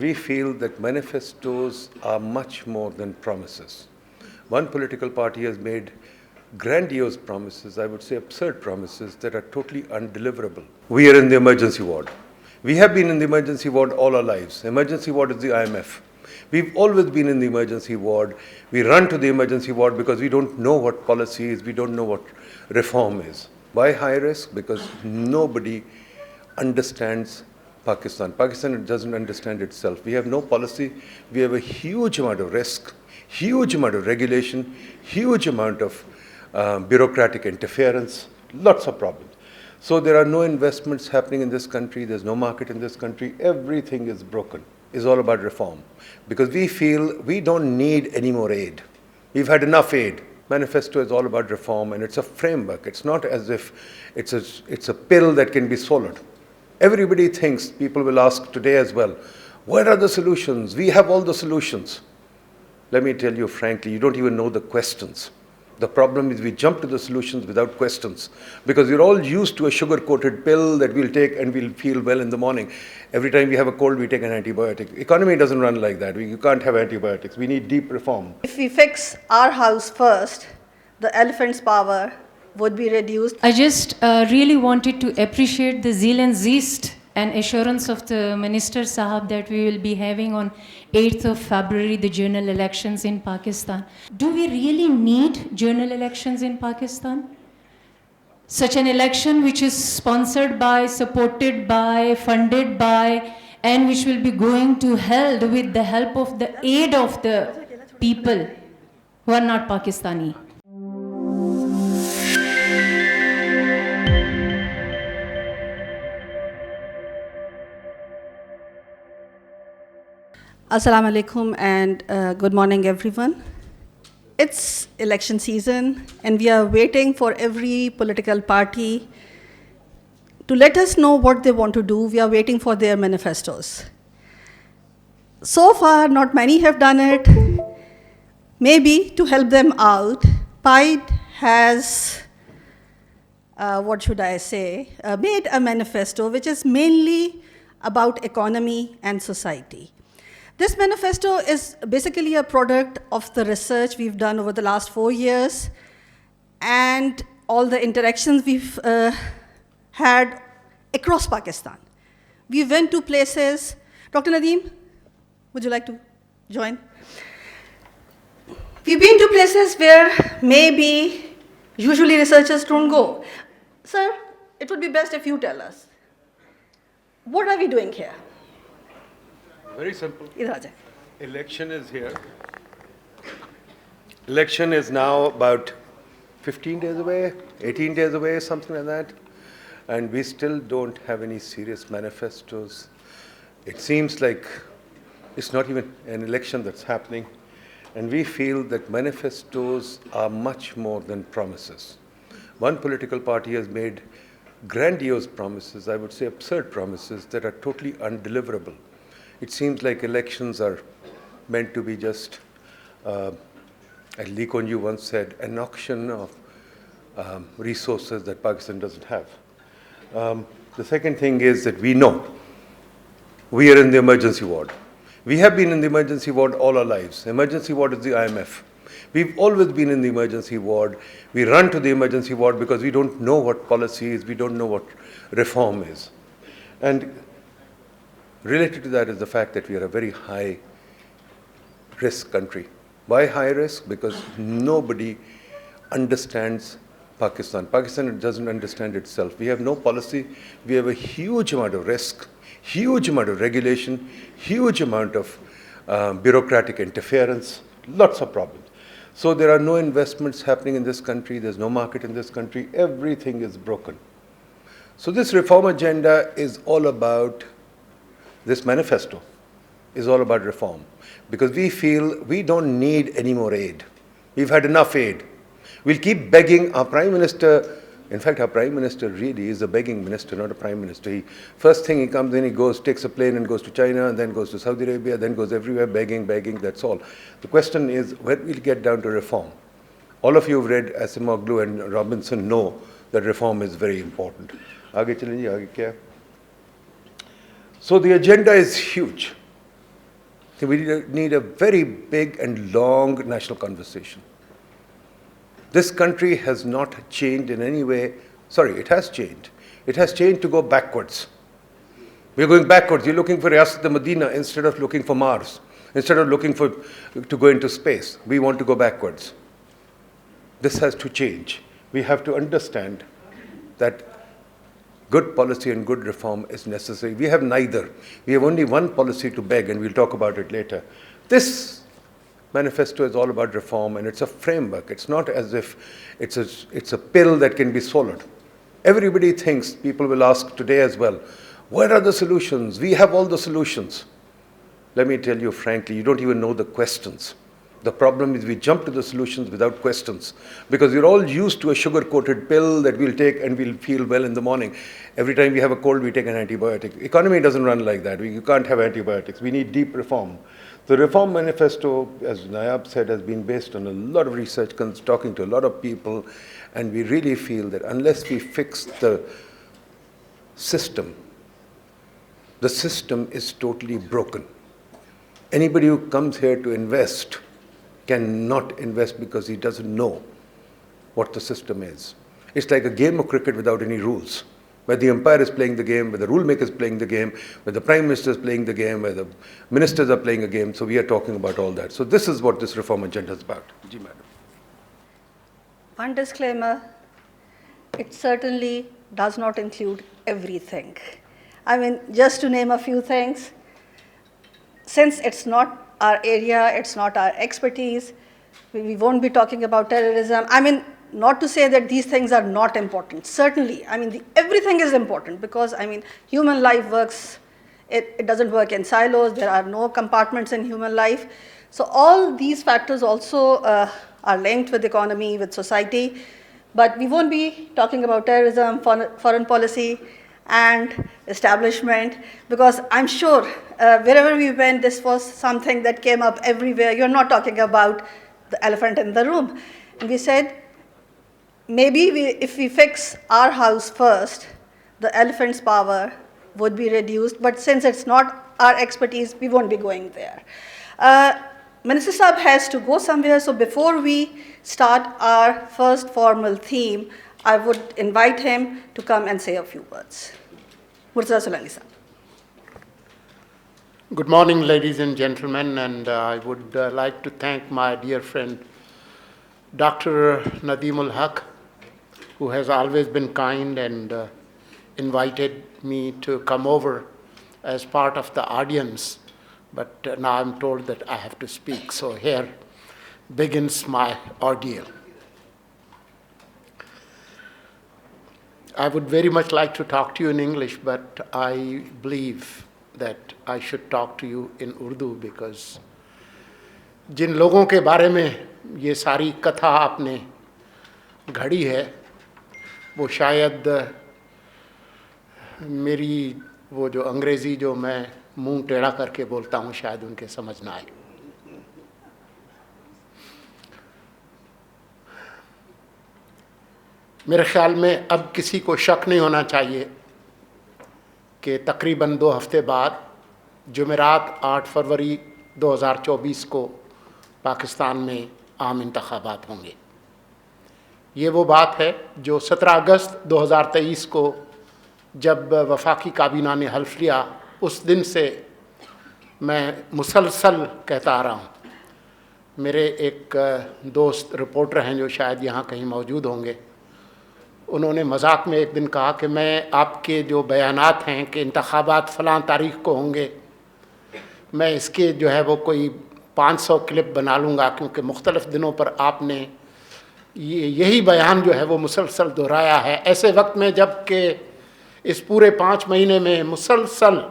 We feel that manifestos are much more than promises. One political party has made grandiose promises, I would say absurd promises, that are totally undeliverable. We are in the emergency ward. We have been in the emergency ward all our lives. Emergency ward is the IMF. We've always been in the emergency ward. We run to the emergency ward because we don't know what policy is, we don't know what reform is. Why high risk? Because nobody understands Pakistan. Pakistan doesn't understand itself. We have no policy. We have a huge amount of risk, huge amount of regulation, huge amount of bureaucratic interference, lots of problems. So there are no investments happening in this country. There's no market in this country. Everything is broken. It's all about reform. Because we feel we don't need any more aid. We've had enough aid. Manifesto is all about reform, and it's a framework. It's not as if it's a pill that can be swallowed. Everybody thinks, people will ask today as well, where are the solutions? We have all the solutions. Let me tell you frankly, you don't even know the questions. The problem is we jump to the solutions without questions because we're all used to a sugar-coated pill that we'll take and we'll feel well in the morning. Every time we have a cold, we take an antibiotic. Economy doesn't run like that. You can't have antibiotics. We need deep reform. If we fix our house first, the elephant's power would be reduced. I just really wanted to appreciate the zeal and zest and assurance of the Minister Sahab that we will be having on 8th of February the general elections in Pakistan. Do we really need general elections in Pakistan? Such an election which is sponsored by, supported by, funded by, and which will be going to held with the help of the aid of the people who are not Pakistani. Assalamu alaikum and good morning everyone. It's election season and we are waiting for every political party to let us know what they want to do. We are waiting for their manifestos. So far, not many have done it. Maybe to help them out, PIDE has, made a manifesto which is mainly about economy and society. This manifesto is basically a product of the research we've done over the last 4 years and all the interactions we've had across Pakistan. We went to places. Dr. Nadeem, would you like to join? We've been to places where maybe usually researchers don't go. Sir, it would be best if you tell us. What are we doing here? Very simple. Election is here. Election is now about 15 days away, 18 days away, something like that. And we still don't have any serious manifestos. It seems like it's not even an election that's happening. And we feel that manifestos are much more than promises. One political party has made grandiose promises, I would say absurd promises, that are totally undeliverable. It seems like elections are meant to be just, as Lee Kuan Yew once said, an auction of resources that Pakistan doesn't have. The second thing is that we know we are in the emergency ward. We have been in the emergency ward all our lives. Emergency ward is the IMF. We've always been in the emergency ward. We run to the emergency ward because we don't know what policy is, we don't know what reform is. And related to that is the fact that we are a very high risk country. Why high risk? Because nobody understands Pakistan. Pakistan doesn't understand itself. We have no policy. We have a huge amount of risk, huge amount of regulation, huge amount of bureaucratic interference, lots of problems. So there are no investments happening in this country. There's no market in this country. Everything is broken. So this reform agenda is all about, this manifesto is all about reform. Because we feel we don't need any more aid. We've had enough aid. We'll keep begging our Prime Minister. In fact, our Prime Minister really is a begging minister, not a Prime Minister. First thing he comes in, he goes, takes a plane and goes to China, and then goes to Saudi Arabia, then goes everywhere begging, that's all. The question is, when we'll get down to reform. All of you have read Asimoglu and Robinson know that reform is very important. So the agenda is huge. We need a very big and long national conversation. This country has not changed in any way. Sorry, it has changed. It has changed to go backwards. We're going backwards. You're looking for Riyasat Medina instead of looking for Mars, instead of looking to go into space. We want to go backwards. This has to change. We have to understand that good policy and good reform is necessary. We have neither. We have only one policy to beg, and we'll talk about it later. This manifesto is all about reform, and it's a framework. It's not as if it's a pill that can be swallowed. Everybody thinks, people will ask today as well, what are the solutions? We have all the solutions. Let me tell you frankly, you don't even know the questions. The problem is we jump to the solutions without questions, because we're all used to a sugar-coated pill that we'll take and we'll feel well in the morning. Every time we have a cold, we take an antibiotic. Economy doesn't run like that. You can't have antibiotics. We need deep reform. The Reform Manifesto, as Nayab said, has been based on a lot of research, talking to a lot of people, and we really feel that unless we fix the system is totally broken. Anybody who comes here to invest cannot invest because he doesn't know what the system is. It's like a game of cricket without any rules, where the umpire is playing the game, where the rule maker is playing the game, where the prime minister is playing the game, where the ministers are playing a game. So we are talking about all that. So this is what this reform agenda is about. Ji, madam. One disclaimer, it certainly does not include everything. I mean, just to name a few things, since it's not our area, it's not our expertise, we won't be talking about terrorism. I mean, not to say that these things are not important. Certainly, I mean, everything is important because, I mean, human life works, it doesn't work in silos. There are no compartments in human life. So all these factors also are linked with economy, with society. But we won't be talking about terrorism, foreign policy, and establishment, because I'm sure wherever we went, this was something that came up everywhere. You're not talking about the elephant in the room. And we said, maybe if we fix our house first, the elephant's power would be reduced, but since it's not our expertise, we won't be going there. Minister Saab has to go somewhere, so before we start our first formal theme, I would invite him to come and say a few words. Murtaza Sulani Saab. Good morning, ladies and gentlemen, and I would like to thank my dear friend, Dr. Nadeemul Haq, who has always been kind and invited me to come over as part of the audience. But now I'm told that I have to speak, so here begins my ordeal. I would very much like to talk to you in English, but I believe that I should talk to you in Urdu because जिन लोगों के बारे में ये सारी कथा आपने घड़ी है, वो शायद मेरी वो जो अंग्रेज़ी जो मैं मुंह टेढ़ा करके बोलता हूँ शायद उनके समझ ना आए. मेरे ख्याल में अब किसी को शक नहीं होना चाहिए कि तकरीबन 2 हफ्ते बाद जुमेरात 8 फरवरी 2024 को पाकिस्तान में आम इंतखाबात होंगे. ये वो बात है जो 17 अगस्त 2023 को जब वफाकी काबीना ने हल्फ लिया, उस दिन से मैं मुसलसल कहता आ रहा हूँ. मेरे एक दोस्त रिपोर्टर हैं जो शायद यहाँ कहीं मौजूद होंगे, उन्होंने मजाक में एक दिन कहा कि मैं आपके जो बयानात हैं कि इंतखाबात फ़लाँ तारीख़ को होंगे, मैं इसके जो है वो कोई 500 क्लिप बना लूँगा, क्योंकि मुख्तलिफ़ दिनों पर आपने यही बयान जो है वो मुसलसल दोहराया है. ऐसे वक्त में जब कि इस पूरे 5 महीने में मुसलसल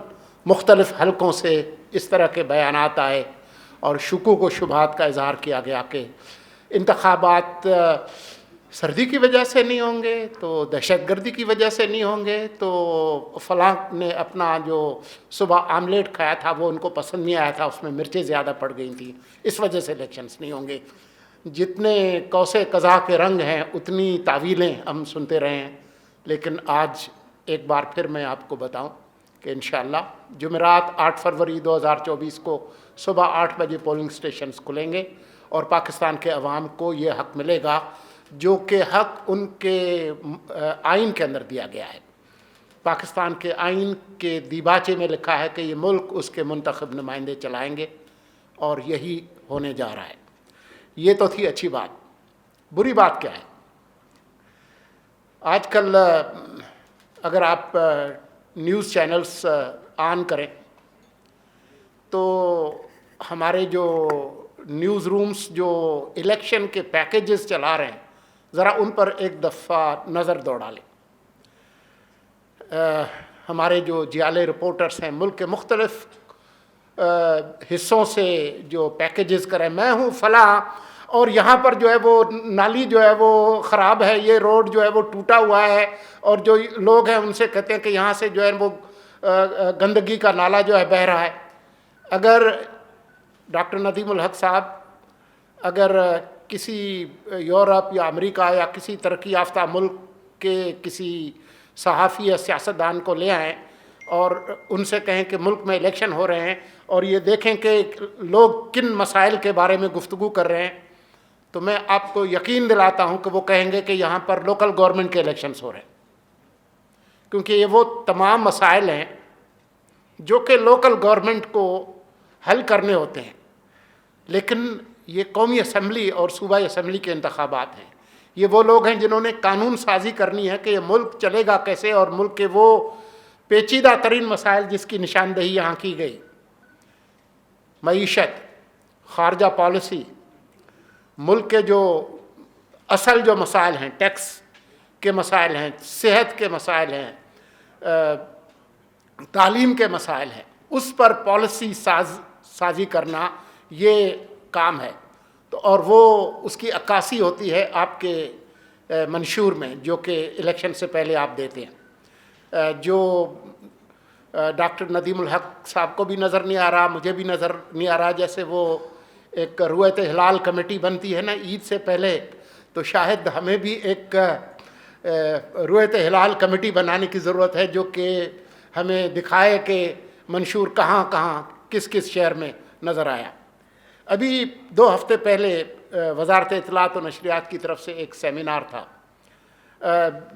मुख्तलिफ़ हलकों से इस तरह के बयानात आए और शुकूक व शुबहात का इज़हार किया गया कि इंतखाबात सर्दी की वजह से नहीं होंगे, तो दहशतगर्दी की वजह से नहीं होंगे, तो फ़लाँ ने अपना जो सुबह आमलेट खाया था वो उनको पसंद नहीं आया था, उसमें मिर्चें ज़्यादा पड़ गई थी, इस वजह से इलेक्शंस नहीं होंगे. जितने कौसे कज़ा के रंग हैं उतनी तावीलें हम सुनते रहे हैं. लेकिन आज एक बार फिर मैं आपको बताऊं کہ انشاءاللہ جمعرات 8 فروری 2024 کو صبح 8 بجے پولنگ سٹیشنز کھلیں گے اور پاکستان کے عوام کو یہ حق ملے گا جو کہ حق ان کے آئین کے اندر دیا گیا ہے. پاکستان کے آئین کے دیباچے میں لکھا ہے کہ یہ ملک اس کے منتخب نمائندے چلائیں گے اور یہی ہونے جا رہا ہے. یہ تو تھی اچھی بات. بری بات کیا ہے؟ آج کل اگر آپ نیوز چینلز آن کریں تو ہمارے جو نیوز رومز جو الیکشن کے پیکیجز چلا رہے ہیں ذرا ان پر ایک دفعہ نظر دوڑا لیں. ہمارے جو جیالے رپورٹرز ہیں ملک کے مختلف حصوں سے جو پیکیجز کریں، میں ہوں فلاں اور یہاں پر جو ہے وہ نالی جو ہے وہ خراب ہے، یہ روڈ جو ہے وہ ٹوٹا ہوا ہے، اور جو لوگ ہیں ان سے کہتے ہیں کہ یہاں سے جو ہے وہ گندگی کا نالا جو ہے بہہ رہا ہے. اگر ڈاکٹر ندیم الحق صاحب اگر کسی یورپ یا امریکہ یا کسی ترقی یافتہ ملک کے کسی صحافی یا سیاستدان کو لے آئیں اور ان سے کہیں کہ ملک میں الیکشن ہو رہے ہیں اور یہ دیکھیں کہ لوگ کن مسائل کے بارے میں گفتگو کر رہے ہیں، تو میں آپ کو یقین دلاتا ہوں کہ وہ کہیں گے کہ یہاں پر لوکل گورنمنٹ کے الیکشنز ہو رہے ہیں، کیونکہ یہ وہ تمام مسائل ہیں جو کہ لوکل گورنمنٹ کو حل کرنے ہوتے ہیں. لیکن یہ قومی اسمبلی اور صوبائی اسمبلی کے انتخابات ہیں. یہ وہ لوگ ہیں جنہوں نے قانون سازی کرنی ہے کہ یہ ملک چلے گا کیسے، اور ملک کے وہ پیچیدہ ترین مسائل جس کی نشاندہی یہاں کی گئی، معیشت، خارجہ پالیسی، ملک کے جو اصل جو مسائل ہیں، ٹیکس کے مسائل ہیں، صحت کے مسائل ہیں، تعلیم کے مسائل ہیں، اس پر پالیسی سازی کرنا یہ کام ہے. تو اور وہ اس کی عکاسی ہوتی ہے آپ کے منشور میں جو کہ الیکشن سے پہلے آپ دیتے ہیں. جو ڈاکٹر ندیم الحق صاحب کو بھی نظر نہیں آ رہا، مجھے بھی نظر نہیں آ رہا، جیسے وہ ایک رویت ہلال کمیٹی بنتی ہے نا عید سے پہلے، تو شاید ہمیں بھی ایک رویت ہلال کمیٹی بنانے کی ضرورت ہے جو کہ ہمیں دکھائے کہ منشور کہاں کہاں کس کس شہر میں نظر آیا. ابھی 2 ہفتے پہلے وزارت اطلاعات و نشریات کی طرف سے ایک سیمینار تھا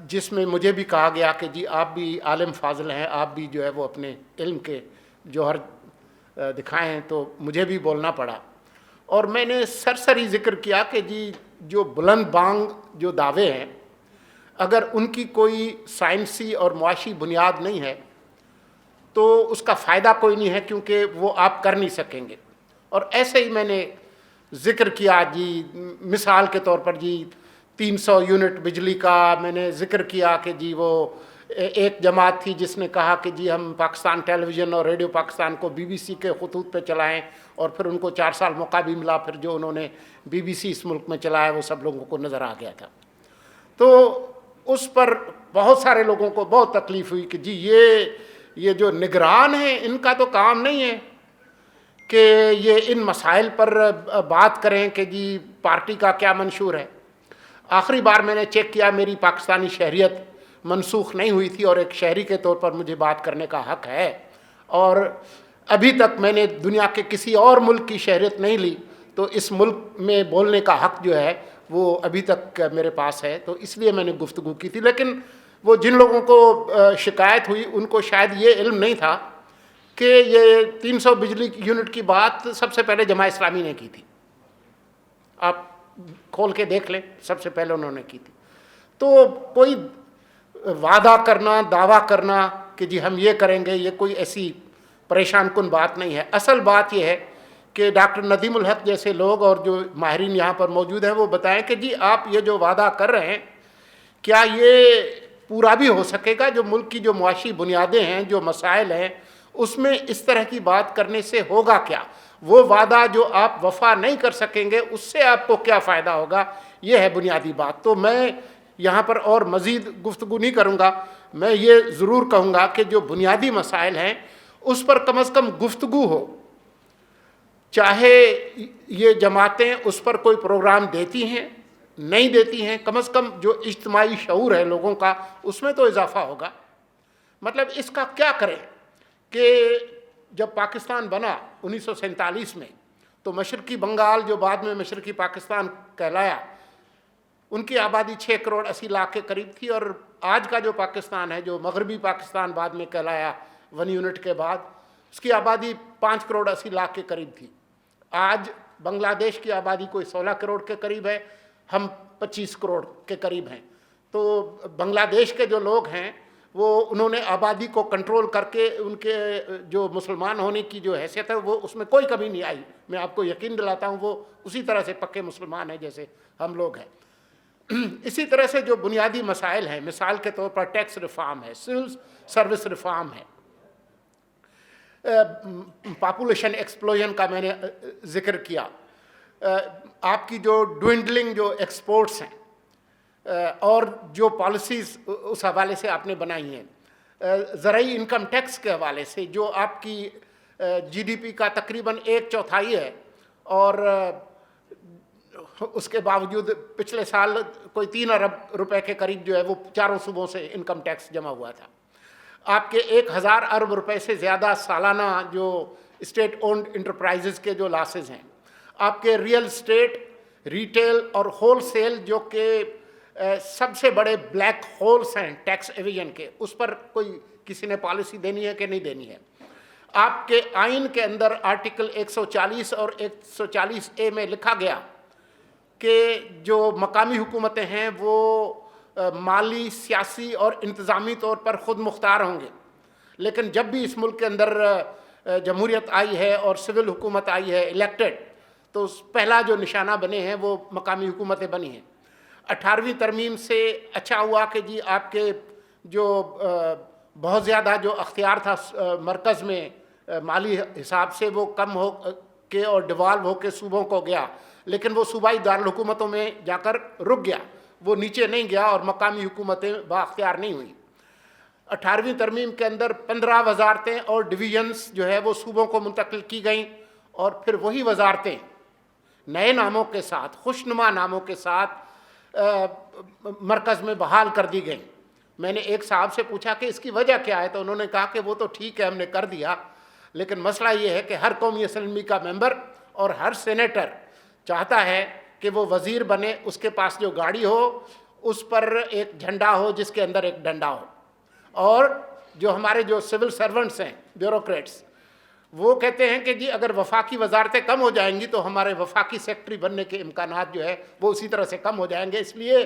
جس میں مجھے بھی کہا گیا کہ جی آپ بھی عالم فاضل ہیں، آپ بھی جو ہے وہ اپنے علم کے جوہر دکھائیں، تو مجھے بھی بولنا پڑا. اور میں نے سرسری ذکر کیا کہ جی جو بلند بانگ جو دعوے ہیں اگر ان کی کوئی سائنسی اور معاشی بنیاد نہیں ہے تو اس کا فائدہ کوئی نہیں ہے، کیونکہ وہ آپ کر نہیں سکیں گے. اور ایسے ہی میں نے ذکر کیا جی مثال کے طور پر جی 300 یونٹ بجلی کا میں نے ذکر کیا کہ جی وہ ایک جماعت تھی جس نے کہا کہ جی ہم پاکستان ٹیلی ویژن اور ریڈیو پاکستان کو BBC کے خطوط پہ چلائیں، اور پھر ان کو 4 سال موقع بھی ملا، پھر جو انہوں نے BBC اس ملک میں چلایا وہ سب لوگوں کو نظر آ گیا تھا. تو اس پر بہت سارے لوگوں کو بہت تکلیف ہوئی کہ جی یہ جو نگران ہیں ان کا تو کام نہیں ہے کہ یہ ان مسائل پر بات کریں کہ جی پارٹی کا کیا منشور ہے. آخری بار میں نے چیک کیا میری پاکستانی شہریت منسوخ نہیں ہوئی تھی اور ایک شہری کے طور پر مجھے بات کرنے کا حق ہے، اور ابھی تک میں نے دنیا کے کسی اور ملک کی شہریت نہیں لی، تو اس ملک میں بولنے کا حق جو ہے وہ ابھی تک میرے پاس ہے. تو اس لیے میں نے گفتگو کی تھی. لیکن وہ جن لوگوں کو شکایت ہوئی ان کو شاید یہ علم نہیں تھا کہ یہ 300 بجلی یونٹ کی بات سب سے پہلے جماعت اسلامی نے کی تھی. آپ کھول کے دیکھ لیں، سب سے پہلے انہوں نے کی تھی. تو کوئی وعدہ کرنا، دعویٰ کرنا کہ جی ہم یہ کریں گے، یہ کوئی ایسی پریشان کن بات نہیں ہے. اصل بات یہ ہے کہ ڈاکٹر ندیم الحق جیسے لوگ اور جو ماہرین یہاں پر موجود ہیں وہ بتائیں کہ جی آپ یہ جو وعدہ کر رہے ہیں کیا یہ پورا بھی ہو سکے گا؟ جو ملک کی جو معاشی بنیادیں ہیں، جو مسائل ہیں، اس میں اس طرح کی بات کرنے سے ہوگا کیا؟ وہ وعدہ جو آپ وفا نہیں کر سکیں گے اس سے آپ کو کیا فائدہ ہوگا؟ یہ ہے بنیادی بات. تو میں یہاں پر اور مزید گفتگو نہیں کروں گا. میں یہ ضرور کہوں گا کہ جو بنیادی مسائل ہیں اس پر کم از کم گفتگو ہو. چاہے یہ جماعتیں اس پر کوئی پروگرام دیتی ہیں نہیں دیتی ہیں، کم از کم جو اجتماعی شعور ہے لوگوں کا اس میں تو اضافہ ہوگا. مطلب اس کا کیا کریں؟ کہ جب پاکستان بنا 1947 میں تو مشرقی بنگال جو بعد میں مشرقی پاکستان کہلایا ان کی آبادی 6 کروڑ 80 لاکھ کے قریب تھی، اور آج کا جو پاکستان ہے جو مغربی پاکستان بعد میں کہلایا 1 یونٹ کے بعد، اس کی آبادی 5 کروڑ 80 لاکھ کے قریب تھی۔ آج بنگلہ دیش کی آبادی کوئی 16 کروڑ کے قریب ہے، ہم 25 کروڑ کے قریب ہیں۔ تو بنگلہ دیش کے جو لوگ ہیں وہ انہوں نے آبادی کو کنٹرول کر کے ان کے جو مسلمان ہونے کی جو حیثیت ہے وہ اس میں کوئی کمی نہیں آئی۔ میں آپ کو یقین دلاتا ہوں وہ اسی طرح سے پکے مسلمان ہیں جیسے ہم لوگ ہیں۔ اسی طرح سے جو بنیادی مسائل ہیں، مثال کے طور پر ٹیکس ریفارم ہے، سول سروس ریفارم ہے، پاپولیشن ایکسپلوژن کا میں نے ذکر کیا، آپ کی جو ڈوینڈلنگ جو ایکسپورٹس ہیں اور جو پالیسیز اس حوالے سے آپ نے بنائی ہیں، زرعی انکم ٹیکس کے حوالے سے جو آپ کی جی ڈی پی کا تقریباً 1/4 ہے، اور اس کے باوجود پچھلے سال کوئی 3 ارب روپے کے قریب جو ہے وہ 4 صوبوں سے انکم ٹیکس جمع ہوا تھا۔ آپ کے 1000 ارب روپے سے زیادہ سالانہ جو اسٹیٹ اونڈ انٹرپرائزز کے جو لاسز ہیں، آپ کے ریئل اسٹیٹ، ریٹیل اور ہول سیل جو کہ سب سے بڑے بلیک ہولس ہیں ٹیکس ایویژن کے، اس پر کوئی کسی نے پالیسی دینی ہے کہ نہیں دینی ہے۔ آپ کے آئین کے اندر آرٹیکل 140 اور 140A میں لکھا گیا کہ جو مقامی حکومتیں ہیں وہ مالی، سیاسی اور انتظامی طور پر خود مختار ہوں گے، لیکن جب بھی اس ملک کے اندر جمہوریت آئی ہے اور سول حکومت آئی ہے الیکٹڈ، تو پہلا جو نشانہ بنے ہیں وہ مقامی حکومتیں بنی ہیں۔ 18ویں ترمیم سے اچھا ہوا کہ جی آپ کے جو بہت زیادہ جو اختیار تھا مرکز میں مالی حساب سے وہ کم ہو کے اور ڈیوالو ہو کے صوبوں کو گیا، لیکن وہ صوبائی دارالحکومتوں میں جا کر رک گیا، وہ نیچے نہیں گیا اور مقامی حکومتیں بااختیار نہیں ہوئیں۔ 18ویں ترمیم کے اندر 15 وزارتیں اور ڈویژنز جو ہے وہ صوبوں کو منتقل کی گئیں، اور پھر وہی وزارتیں نئے ناموں کے ساتھ، خوشنما ناموں کے ساتھ مرکز میں بحال کر دی گئیں۔ میں نے ایک صاحب سے پوچھا کہ اس کی وجہ کیا ہے، تو انہوں نے کہا کہ وہ تو ٹھیک ہے ہم نے کر دیا، لیکن مسئلہ یہ ہے کہ ہر قومی اسمبلی کا ممبر اور ہر سینیٹر چاہتا ہے کہ وہ وزیر بنے، اس کے پاس جو گاڑی ہو اس پر ایک جھنڈا ہو جس کے اندر ایک ڈنڈا ہو، اور جو ہمارے جو سول سرونٹس ہیں، بیوروکریٹس، وہ کہتے ہیں کہ جی اگر وفاقی وزارتیں کم ہو جائیں گی تو ہمارے وفاقی سیکٹری بننے کے امکانات جو ہے وہ اسی طرح سے کم ہو جائیں گے، اس لیے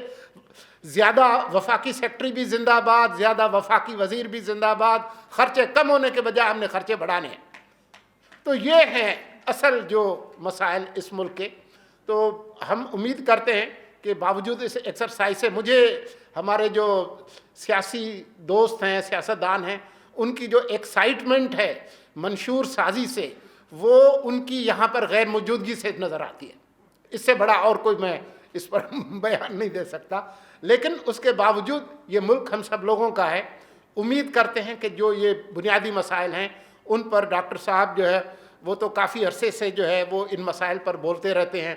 زیادہ وفاقی سیکٹری بھی زندہ باد، زیادہ وفاقی وزیر بھی زندہ باد، خرچے کم ہونے کے بجائے ہم نے خرچے بڑھانے ہیں۔ تو یہ ہیں اصل جو مسائل اس ملک کے۔ تو ہم امید کرتے ہیں کہ باوجود اس ایکسرسائز سے مجھے ہمارے جو سیاسی دوست ہیں، سیاستدان ہیں، ان کی جو ایکسائٹمنٹ ہے منشور سازی سے، وہ ان کی یہاں پر غیر موجودگی سے نظر آتی ہے۔ اس سے بڑا اور کوئی میں اس پر بیان نہیں دے سکتا، لیکن اس کے باوجود یہ ملک ہم سب لوگوں کا ہے۔ امید کرتے ہیں کہ جو یہ بنیادی مسائل ہیں ان پر ڈاکٹر صاحب جو ہے وہ تو کافی عرصے سے جو ہے وہ ان مسائل پر بولتے رہتے ہیں،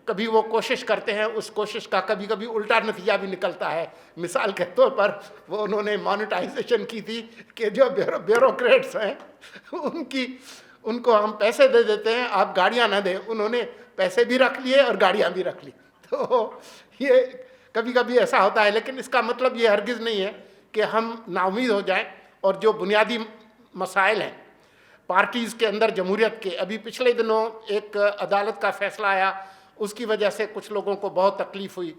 کبھی وہ کوشش کرتے ہیں، اس کوشش کا کبھی کبھی الٹا نتیجہ بھی نکلتا ہے۔ مثال کے طور پر وہ انہوں نے مانیٹائزیشن کی تھی کہ جو بیوروکریٹس ہیں ان کو ہم پیسے دے دیتے ہیں، آپ گاڑیاں نہ دیں، انہوں نے پیسے بھی رکھ لیے اور گاڑیاں بھی رکھ لی۔ تو یہ کبھی کبھی ایسا ہوتا ہے، لیکن اس کا مطلب یہ ہرگز نہیں ہے کہ ہم نا امید ہو جائیں، اور جو بنیادی مسائل ہیں پارٹیز کے اندر جمہوریت کے، ابھی پچھلے دنوں ایک عدالت کا فیصلہ آیا، اس کی وجہ سے کچھ لوگوں کو بہت تکلیف ہوئی۔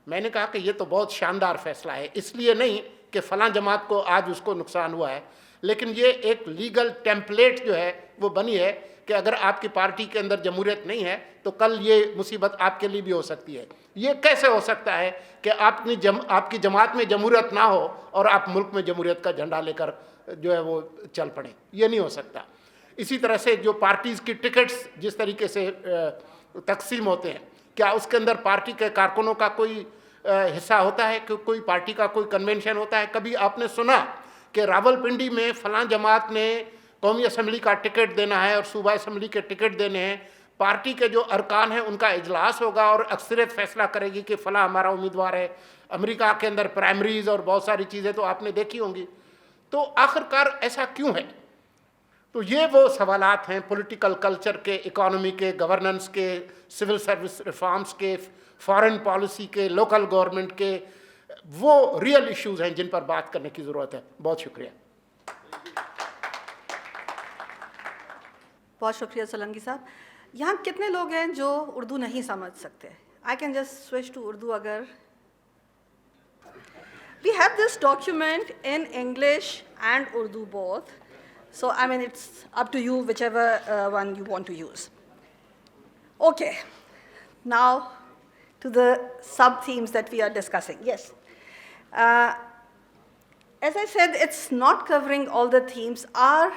میں نے کہا کہ یہ تو بہت شاندار فیصلہ ہے، اس لیے نہیں کہ فلاں جماعت کو آج اس کو نقصان ہوا ہے، لیکن یہ ایک لیگل ٹیمپلیٹ جو ہے وہ بنی ہے کہ اگر آپ کی پارٹی کے اندر جمہوریت نہیں ہے تو کل یہ مصیبت آپ کے لیے بھی ہو سکتی ہے۔ یہ کیسے ہو سکتا ہے کہ آپ کی جماعت میں جمہوریت نہ ہو اور آپ ملک میں جمہوریت کا جھنڈا لے کر جو ہے وہ چل پڑیں؟ یہ نہیں ہو سکتا۔ اسی طرح سے جو پارٹیز کی ٹکٹس جس طریقے سے تقسیم ہوتے ہیں، کیا اس کے اندر پارٹی کے کارکنوں کا کوئی حصہ ہوتا ہے کہ کوئی پارٹی کا کوئی کنونشن ہوتا ہے؟ کبھی آپ نے سنا کہ راولپنڈی میں فلاں جماعت نے قومی اسمبلی کا ٹکٹ دینا ہے اور صوبہ اسمبلی کے ٹکٹ دینے ہیں، پارٹی کے جو ارکان ہیں ان کا اجلاس ہوگا اور اکثریت فیصلہ کرے گی کہ فلاں ہمارا امیدوار ہے۔ امریکہ کے اندر پرائمریز اور بہت ساری چیزیں تو آپ نے دیکھی ہوں گی۔ तो आखिरकार ऐसा क्यों है? तो ये वो सवालात हैं पॉलिटिकल कल्चर के, इकोनॉमी के, गवर्नेंस के, सिविल सर्विस रिफॉर्म्स के, फॉरेन पॉलिसी के, लोकल गवर्नमेंट के, वो रियल इश्यूज हैं जिन पर बात करने की ज़रूरत है। बहुत शुक्रिया। बहुत शुक्रिया सोलंकी साहब। यहाँ कितने लोग हैं जो उर्दू नहीं समझ सकते? I can just switch to Urdu अगर। We have this document in English and Urdu both. So, I mean, it's up to you, whichever one you want to use. Okay, now to the sub-themes that we are discussing. Yes. As I said, it's not covering all the themes. Our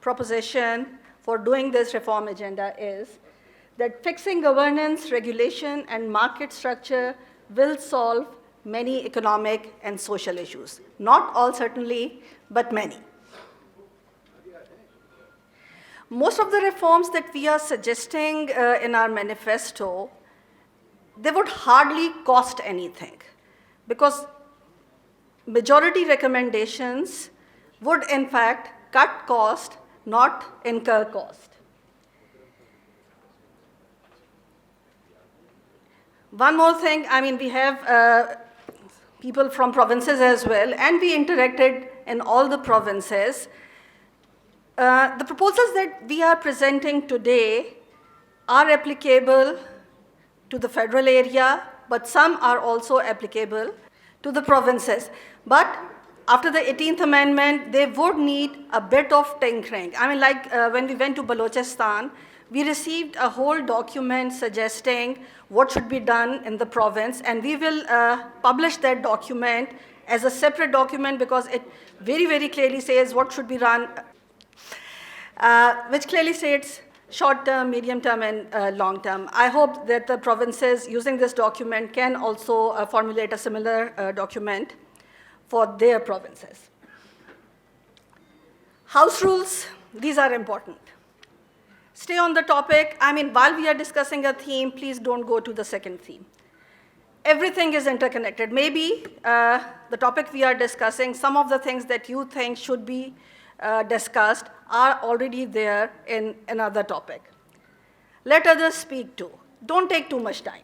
proposition for doing this reform agenda is that fixing governance, regulation, and market structure will solve many economic and social issues. Not all, certainly, but many. Most of the reforms that we are suggesting in our manifesto, they would hardly cost anything, because majority recommendations would, in fact, cut cost, not incur cost. One more thing, I mean, we have people from provinces as well, and we interacted in all the provinces. The proposals that we are presenting today are applicable to the federal area, but some are also applicable to the provinces. But after the 18th Amendment, they would need a bit of tinkering. I mean, like when we went to Balochistan, we received a whole document suggesting what should be done in the province, and we will publish that document as a separate document because it very, very clearly says what should be run, which clearly states short-term, medium-term, and long-term. I hope that the provinces using this document can also formulate a similar document for their provinces. House rules, these are important. Stay on the topic. I mean, while we are discussing a theme, please don't go to the second theme. Everything is interconnected. Maybe the topic we are discussing, some of the things that you think should be discussed are already there in another topic. Let others speak too. Don't take too much time.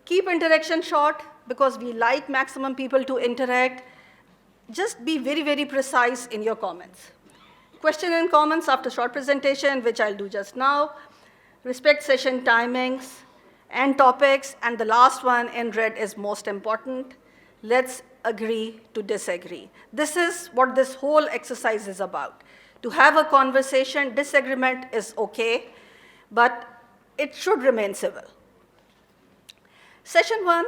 Keep interaction short because we like maximum people to interact. Just be very, very precise in your comments. Question and comments after short presentation, which I'll do just now. Respect session timings and topics. And the last one in red is most important. Let's agree to disagree. This is what this whole exercise is about. To have a conversation, disagreement is okay, but it should remain civil. Session 1,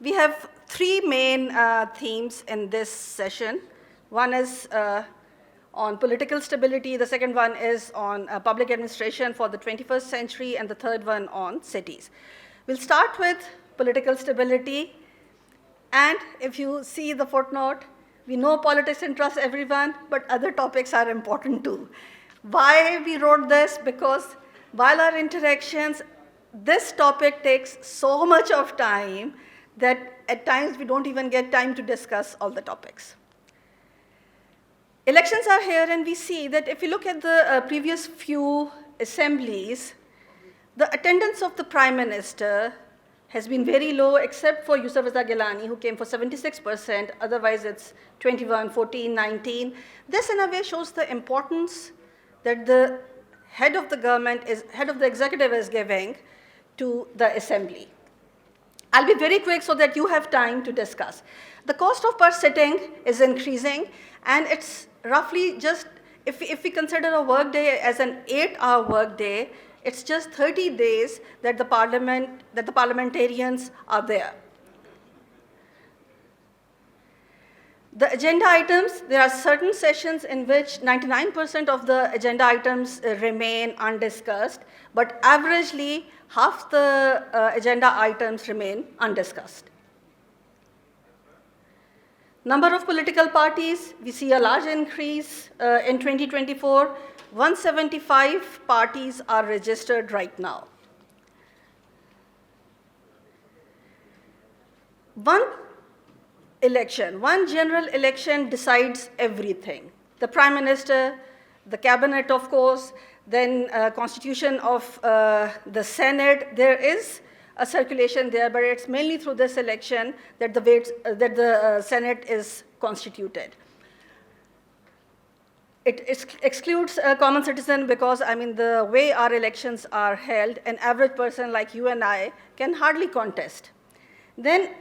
we have three main themes in this session. One is on political stability, the second one is on public administration for the 21st century, and the third one on cities. We'll start with political stability, and if you see the footnote, we know politics interests everyone, but other topics are important too. Why we wrote this? Because while our interactions, this topic takes so much of time that at times we don't even get time to discuss all the topics. Elections are here, and we see that if you look at the previous few assemblies, the attendance of the Prime Minister has been very low, except for Yusuf Raza Gilani, who came for 76%. Otherwise, it's 21, 14, 19. This, in a way, shows the importance that the head of the government, head of the executive is giving to the assembly. I'll be very quick so that you have time to discuss. The cost of per sitting is increasing, and it's roughly just, if we consider a workday as an 8-hour workday, it's just 30 days that the parliamentarians are there. The agenda items, there are certain sessions in which 99% of the agenda items remain undiscussed, but averagely half the agenda items remain undiscussed. Number of political parties, we see a large increase in 2024. 175 parties are registered right now. election. One general election decides everything. The Prime Minister, the Cabinet, of course, then constitution of the Senate. There is a circulation there, but it's mainly through this election that the Senate is constituted. It excludes a common citizen because, I mean, the way our elections are held, an average person like you and I can hardly contest. Then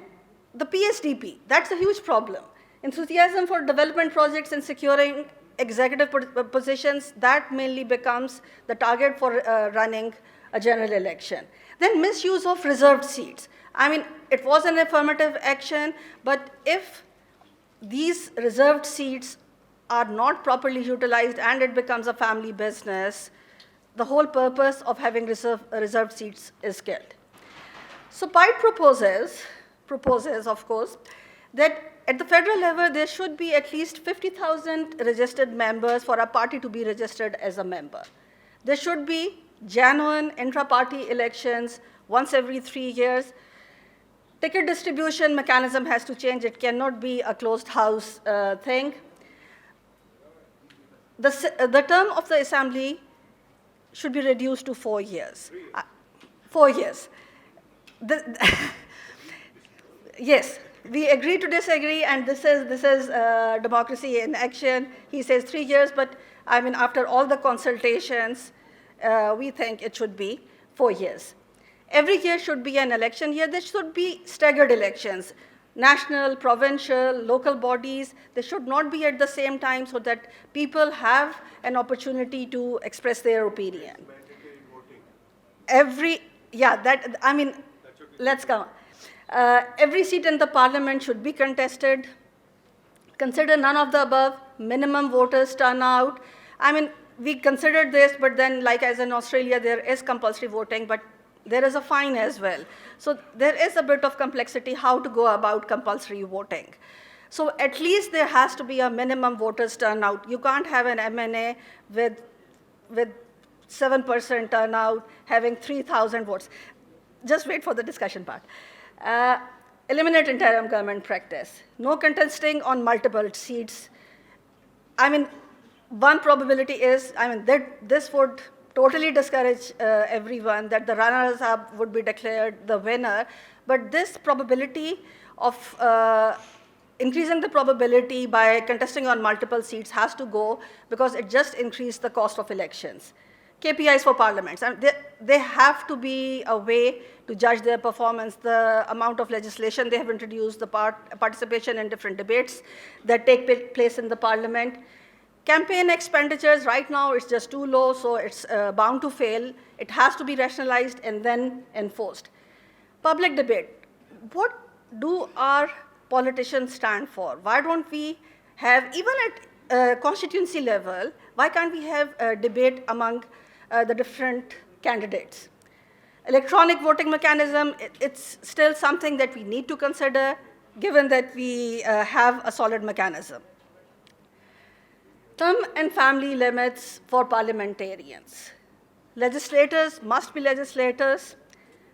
the PSDP, that's a huge problem. Enthusiasm for development projects and securing executive positions, that mainly becomes the target for running a general election. Then misuse of reserved seats. I mean, it was an affirmative action, but if these reserved seats are not properly utilized and it becomes a family business, the whole purpose of having reserved seats is killed. So PIDE proposes, of course, that at the federal level, there should be at least 50,000 registered members for a party to be registered as a member. There should be genuine intra-party elections once every 3 years. Ticket distribution mechanism has to change. It cannot be a closed house thing. The term of the assembly should be reduced to 4 years. 4 years. Yes, we agree to disagree, and this is democracy in action. He says 3 years, but I mean, after all the consultations, we think it should be 4 years. Every year should be an election year. There should be staggered elections. National, provincial, local bodies, they should not be at the same time so that people have an opportunity to express their opinion. Let's go. Every seat in the parliament should be contested. Consider none of the above, minimum voters turnout. I mean, we considered this, but then like as in Australia, there is compulsory voting, but there is a fine as well. So there is a bit of complexity how to go about compulsory voting. So at least there has to be a minimum voters turnout. You can't have an MNA with 7% turnout having 3,000 votes. Just wait for the discussion part. Eliminate interim government practice. No contesting on multiple seats. I mean, one probability is, that this would totally discourage everyone, that the runners-up would be declared the winner. But this probability of increasing the probability by contesting on multiple seats has to go because it just increased the cost of elections. KPIs for parliaments. They have to be a way to judge their performance, the amount of legislation they have introduced, the participation in different debates that take place in the parliament. Campaign expenditures, right now, it's just too low, so it's bound to fail. It has to be rationalized and then enforced. Public debate. What do our politicians stand for? Why don't we have, even at constituency level, why can't we have a debate among the different candidates? Electronic voting mechanism, it's still something that we need to consider, given that we have a solid mechanism. Term and family limits for parliamentarians. Legislators must be legislators.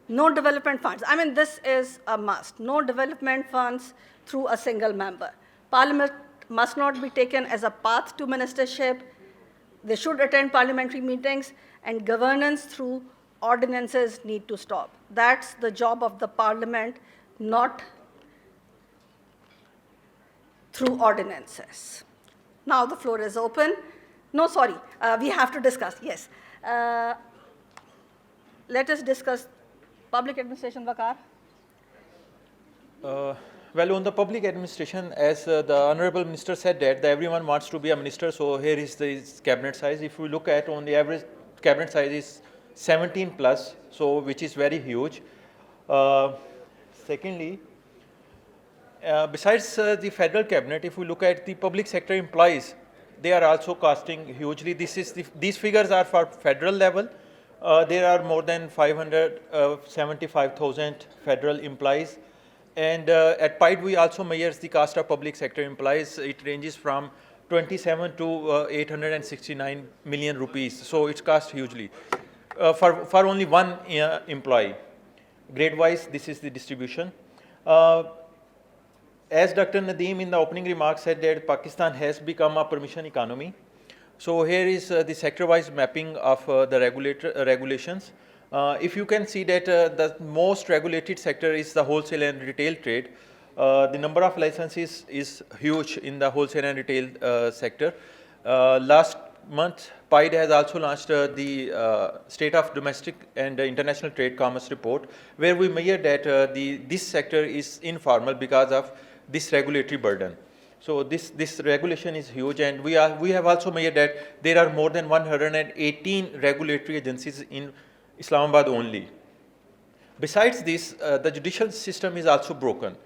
No development funds. This is a must. No development funds through a single member. Parliament must not be taken as a path to ministership. They should attend parliamentary meetings, and governance through ordinances need to stop. That's the job of the parliament, not through ordinances. Now the floor is open. No, sorry, we have to discuss, yes. Let us discuss public administration, Waqar. Well, on the public administration, as the Honorable Minister said that everyone wants to be a minister, so here is the cabinet size. If we look at on the average, cabinet size is 17 plus, so which is very huge. Secondly, besides the federal cabinet, if we look at the public sector employees, they are also costing hugely. These figures are for federal level. There are more than 575,000 federal employees. And at PIDE, we also measure the cost of public sector employees. It ranges from 27 to 869 million rupees. So it's cost hugely for only one employee. Grade-wise, this is the distribution. as Dr. Nadeem in the opening remarks said that Pakistan has become a permission economy. So here is the sector-wise mapping of the regulations. If you can see that the most regulated sector is the wholesale and retail trade. The number of licenses is huge in the wholesale and retail sector. Last month, PIDE has also launched the State of Domestic and International Trade Commerce report, where we measure that this sector is informal because of this regulatory burden. So this regulation is huge, and we have also measured that there are more than 118 regulatory agencies in Islamabad only. Besides this, the judicial system is also broken.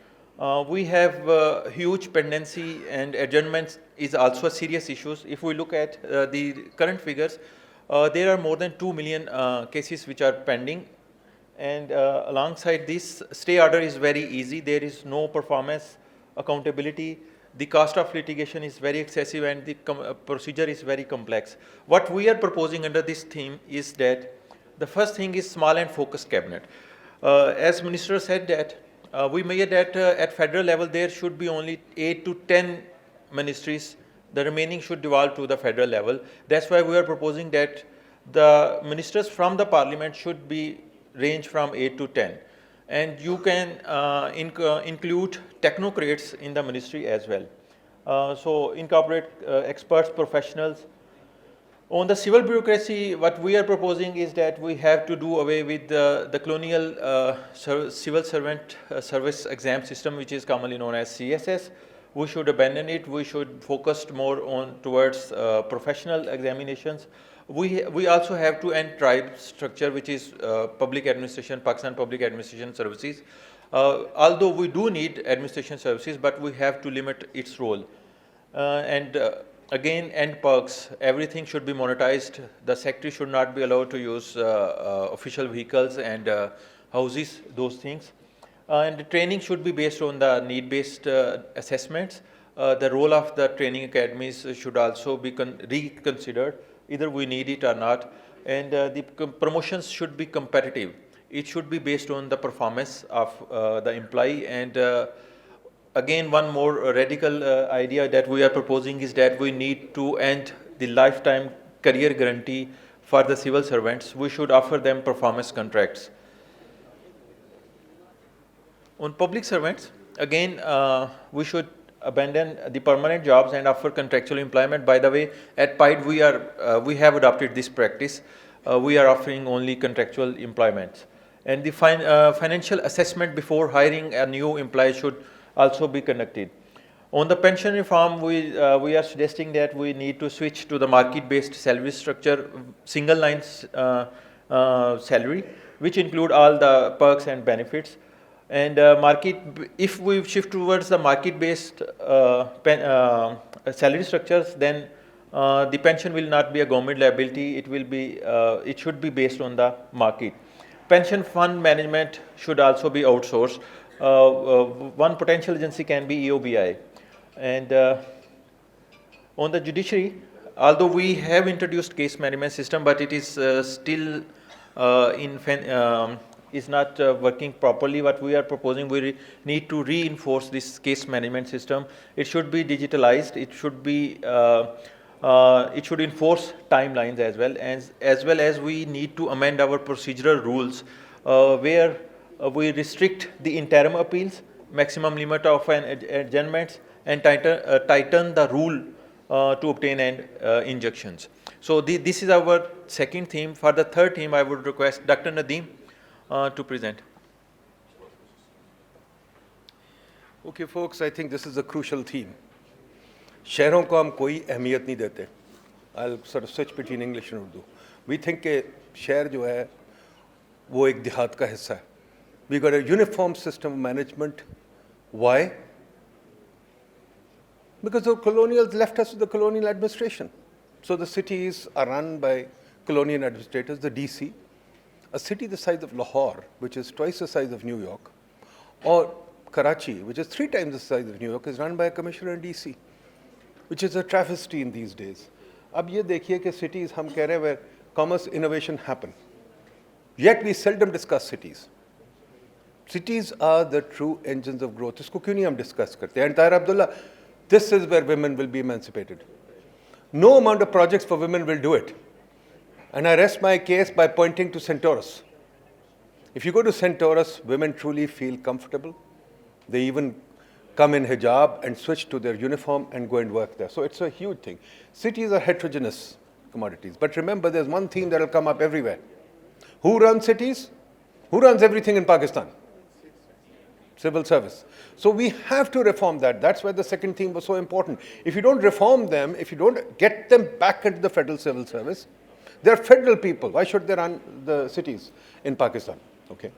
We have huge pendency, and adjournments is also a serious issue. If we look at the current figures, there are more than 2 million cases which are pending, and alongside this, stay order is very easy. There is no performance accountability. The cost of litigation is very excessive, and the procedure is very complex. What we are proposing under this theme is that the first thing is small and focused cabinet. As Minister said that we measure that at federal level there should be only 8 to 10 ministries. The remaining should devolve to the federal level. That's why we are proposing that the ministers from the parliament should be range from 8 to 10. And you can include technocrats in the ministry as well. So incorporate experts, professionals. On the civil bureaucracy, what we are proposing is that we have to do away with the colonial civil servant service exam system, which is commonly known as CSS. We should abandon it. We should focus more towards professional examinations. We also have to end tribe structure, which is public administration, Pakistan Public Administration Services. Although we do need administration services, but we have to limit its role. Again, end perks. Everything should be monetized. The secretary should not be allowed to use official vehicles and houses, those things. And the training should be based on the need-based assessments. The role of the training academies should also be reconsidered. Either we need it or not. And the promotions should be competitive. It should be based on the performance of the employee. And again, one more radical idea that we are proposing is that we need to end the lifetime career guarantee for the civil servants. We should offer them performance contracts. On public servants, again, we should abandon the permanent jobs and offer contractual employment. By the way, at PIDE we have adopted this practice. We are offering only contractual employments. And the financial assessment before hiring a new employee should also be conducted. On the pension reform, we are suggesting that we need to switch to the market-based salary structure, single line salary, which include all the perks and benefits. And if we shift towards the market-based salary structures, then the pension will not be a government liability. It should be based on the market. Pension fund management should also be outsourced. One potential agency can be EOBI. And on the judiciary, although we have introduced case management system, but it is still is not working properly. What we are proposing, we need to reinforce this case management system. It should be digitalized. It should be it should enforce timelines as well as we need to amend our procedural rules where we restrict the interim appeals, maximum limit of an adjournments, and tighten the rule to obtain injunctions. So this is our second theme. For the third theme, I would request Dr. Nadeem to present. Okay, folks, I think this is a crucial theme. शहरों को हम कोई अहमियत नहीं देते. I'll sort of switch between English and Urdu. We think कि शहर जो है वो एक देहात का हिस्सा है. We got a uniform system of management. Why? Because the colonials left us with the colonial administration. So the cities are run by colonial administrators, the DC. A city the size of Lahore, which is twice the size of New York, or Karachi, which is 3 times the size of New York, is run by a commissioner in DC, which is a travesty in these days. अब ये देखिए कि cities हम कह रहे हैं where commerce innovation happen. Yet we seldom discuss cities. Cities are the true engines of growth. इसको क्यों नहीं हम discuss करते? And Tahir Abdullah, this is where women will be emancipated. No amount of projects for women will do it. And I rest my case by pointing to Centaurus. If you go to Centaurus, women truly feel comfortable. They even come in hijab and switch to their uniform and go and work there. So it's a huge thing. Cities are heterogeneous commodities. But remember, there's one theme that will come up everywhere. Who runs cities? Who runs everything in Pakistan? Civil service. So we have to reform that. That's why the second theme was so important. If you don't reform them, if you don't get them back into the federal civil service, they're federal people. Why should they run the cities in Pakistan? Okay.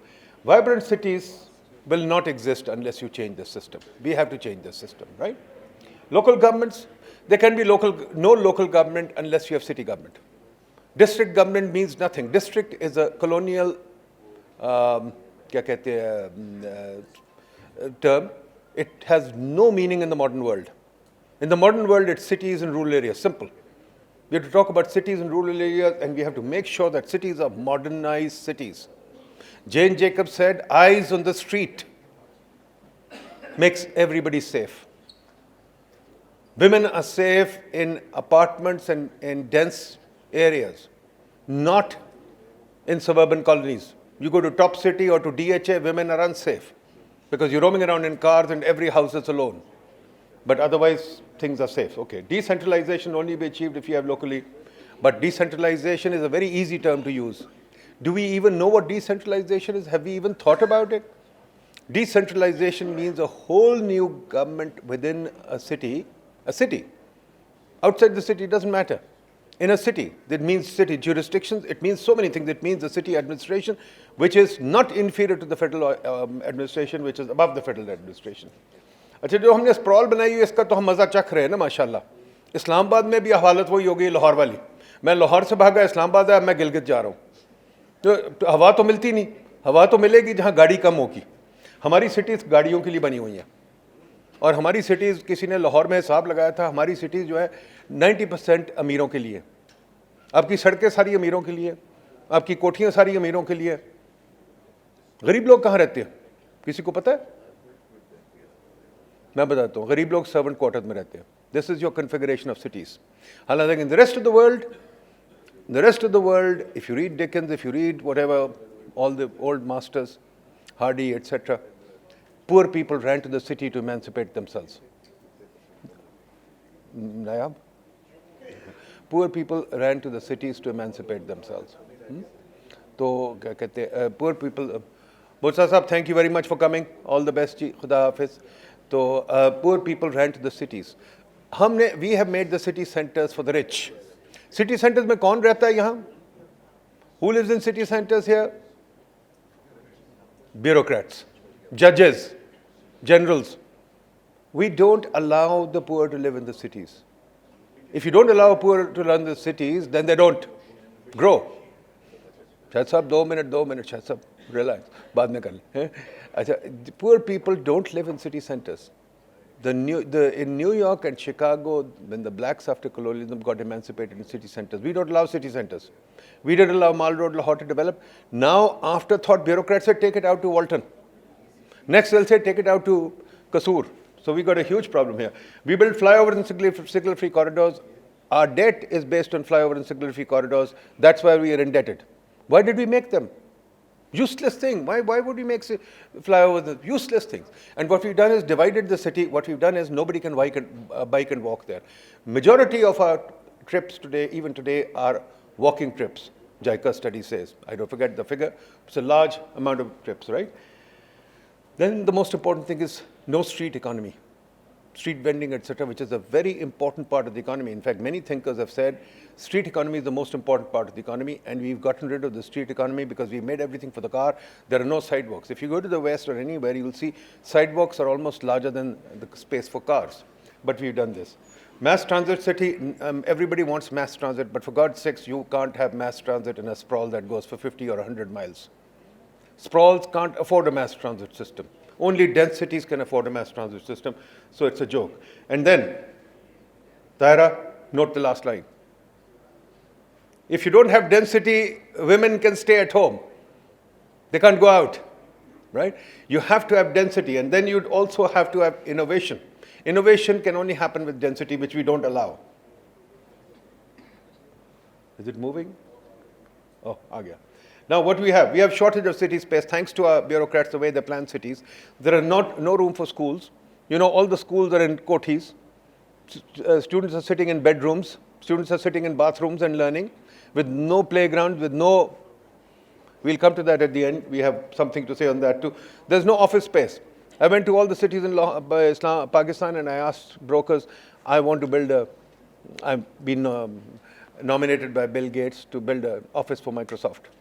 Vibrant cities will not exist unless you change the system. We have to change the system, right? Local governments, there can be no local government unless you have city government. District government means nothing. District is a colonial term. It has no meaning in the modern world. In the modern world, it's cities and rural areas. Simple. We have to talk about cities and rural areas, and we have to make sure that cities are modernized cities. Jane Jacobs said, eyes on the street makes everybody safe. Women are safe in apartments and in dense areas, not in suburban colonies. You go to top city or to DHA, women are unsafe because you're roaming around in cars and every house is alone. But otherwise, things are safe. Okay, decentralization only be achieved if you have locally. But decentralization is a very easy term to use. Do we even know what decentralization is? Have we even thought about it? Decentralization means a whole new government within a city. A city. Outside the city, doesn't matter. In a city, that means city jurisdictions, it means so many things. It means the city administration, which is not inferior to the federal administration, which is above the federal administration. अच्छा जो हमने sprawl बनाई है इसका तो हम मज़ा चख रहे हैं ना माशाल्लाह. इस्लामाबाद में भी हालत वही हो गई लाहौर वाली. मैं लाहौर से भागा इस्लामाबाद है, मैं गिलगित जा रहा हूँ. तो हवा तो मिलती नहीं. हवा तो मिलेगी जहाँ गाड़ी कम होगी. हमारी सिटीज़ गाड़ियों के लिए बनी हुई हैं. और हमारी सिटीज़, किसी ने लाहौर में हिसाब लगाया था, हमारी सिटीज़ जो है 90% अमीरों के लिए. आपकी सड़कें सारी अमीरों के लिए, आपकी कोठियाँ सारी अमीरों के लिए. गरीब लोग कहाँ रहते हैं? किसी को पता है? मैं बताता हूँ. गरीब लोग सर्वेंट क्वार्टर्स में रहते हैं. This is your configuration of cities. हालांकि in the rest of the world, if you read Dickens, if you read whatever all the old masters, Hardy, etc., poor people ran to the city to emancipate themselves. Nayab? Poor people ran to the cities to emancipate themselves. तो क्या कहते हैं, poor people. Bursa Sahab, thank you very much for coming. All the best ji. Khuda Hafiz. तो poor people ran to the cities. We have made the city centers for the rich. City centers में कौन रहता है यहाँ? Who lives in city centers here? Bureaucrats, judges, generals. We don't allow the poor to live in the cities. If you don't allow poor to run the cities, then they don't grow. Shah sahab, 2 minutes, Shah sahab, relax. Baad mein kar le. Poor people don't live in city centers. In New York and Chicago, when the blacks after colonialism got emancipated in city centers, we don't allow city centers. We didn't allow Mall Road, Lahore to develop. Now, afterthought, bureaucrats say take it out to Walton. Next, they'll say take it out to Kasur. So we got a huge problem here. We build flyovers and signal-free corridors. Our debt is based on flyover and signal-free corridors. That's why we are indebted. Why did we make them? Useless thing. Why would we make flyovers? Useless things. And what we've done is divided the city. What we've done is nobody can bike and walk there. Majority of our trips today, even today, are walking trips. JICA study says. I don't forget the figure. It's a large amount of trips, right? Then the most important thing is no street economy. Street vending, etc., which is a very important part of the economy. In fact, many thinkers have said street economy is the most important part of the economy, and we've gotten rid of the street economy because we made everything for the car. There are no sidewalks. If you go to the West or anywhere, you will see sidewalks are almost larger than the space for cars. But we've done this. Mass transit city, everybody wants mass transit, but for God's sakes, you can't have mass transit in a sprawl that goes for 50 or 100 miles. Sprawls can't afford a mass transit system. Only dense cities can afford a mass transit system, so it's a joke. And then, Taira, note the last line. If you don't have density, women can stay at home. They can't go out. right? You have to have density, and then you'd also have to have innovation. Innovation can only happen with density, which we don't allow. Is it moving? Oh, aa gaya. Now what we have shortage of city space thanks to our bureaucrats, the way they plan cities. There are no room for schools. You know, all the schools are in kothis. Students are sitting in bedrooms. Students are sitting in bathrooms and learning with no playground, with no, we'll come to that at the end. We have something to say on that too. There's no office space. I went to all the cities in Pakistan and I asked brokers, I want to build I've been nominated by Bill Gates to build an office for Microsoft.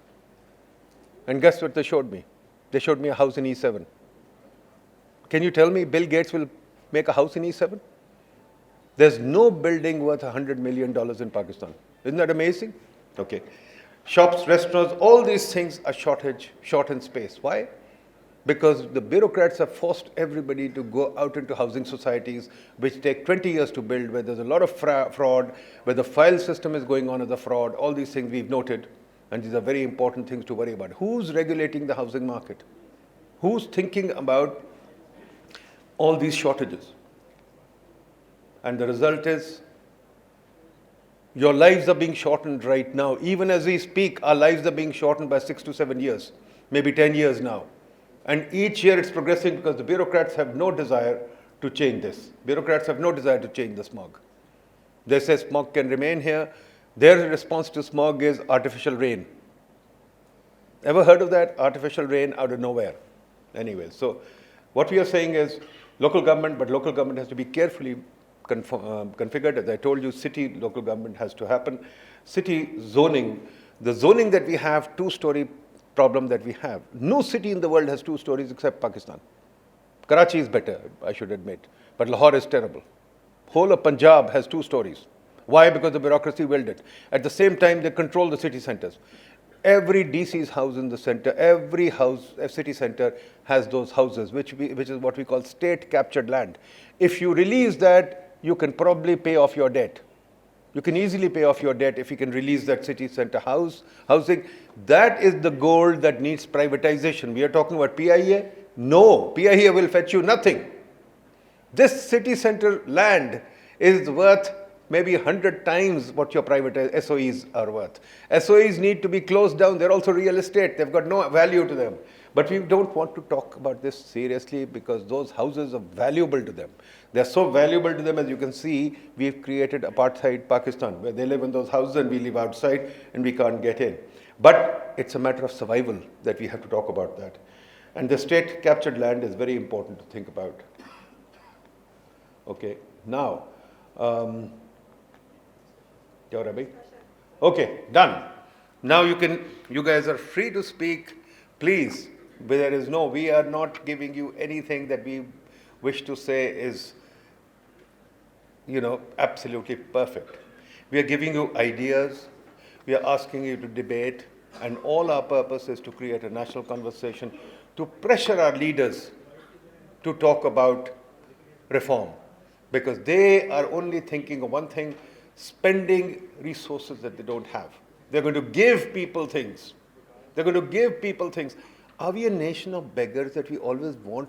And guess what they showed me? They showed me a house in E7. Can you tell me Bill Gates will make a house in E7? There's no building worth $100 million in Pakistan. Isn't that amazing? Okay. Shops, restaurants, all these things are short in space. Why? Because the bureaucrats have forced everybody to go out into housing societies, which take 20 years to build, where there's a lot of fraud, where the file system is going on as a fraud. All these things we've noted. And these are very important things to worry about. Who's regulating the housing market? Who's thinking about all these shortages? And the result is, your lives are being shortened right now. Even as we speak, our lives are being shortened by 6 to 7 years, maybe 10 years now. And each year it's progressing because the bureaucrats have no desire to change this. Bureaucrats have no desire to change the smog. They say smog can remain here. Their response to smog is artificial rain. Ever heard of that? Artificial rain out of nowhere. Anyway, so what we are saying is local government, but local government has to be carefully configured. As I told you, city local government has to happen. City zoning, the zoning that we have, two-story problem that we have. No city in the world has 2 stories except Pakistan. Karachi is better, I should admit, but Lahore is terrible. Whole of Punjab has 2 stories. Why? Because the bureaucracy willed it. At the same time, they control the city centers. Every DC's house in the center, every house, city center has those houses, which is what we call state-captured land. If you release that, you can probably pay off your debt. You can easily pay off your debt if you can release that city center housing. That is the gold that needs privatization. We are talking about PIA? No, PIA will fetch you nothing. This city center land is worth maybe 100 times what your private SOEs are worth. SOEs need to be closed down. They're also real estate. They've got no value to them. But we don't want to talk about this seriously because those houses are valuable to them. They're so valuable to them, as you can see, we've created apartheid Pakistan, where they live in those houses and we live outside and we can't get in. But it's a matter of survival that we have to talk about that. And the state-captured land is very important to think about. Okay, now, okay, done. Now you guys are free to speak. Please, we are not giving you anything that we wish to say is, absolutely perfect. We are giving you ideas. We are asking you to debate. And all our purpose is to create a national conversation, to pressure our leaders to talk about reform. Because they are only thinking of one thing, spending resources that they don't have. They're going to give people things. They're going to give people things. Are we a nation of beggars that we always want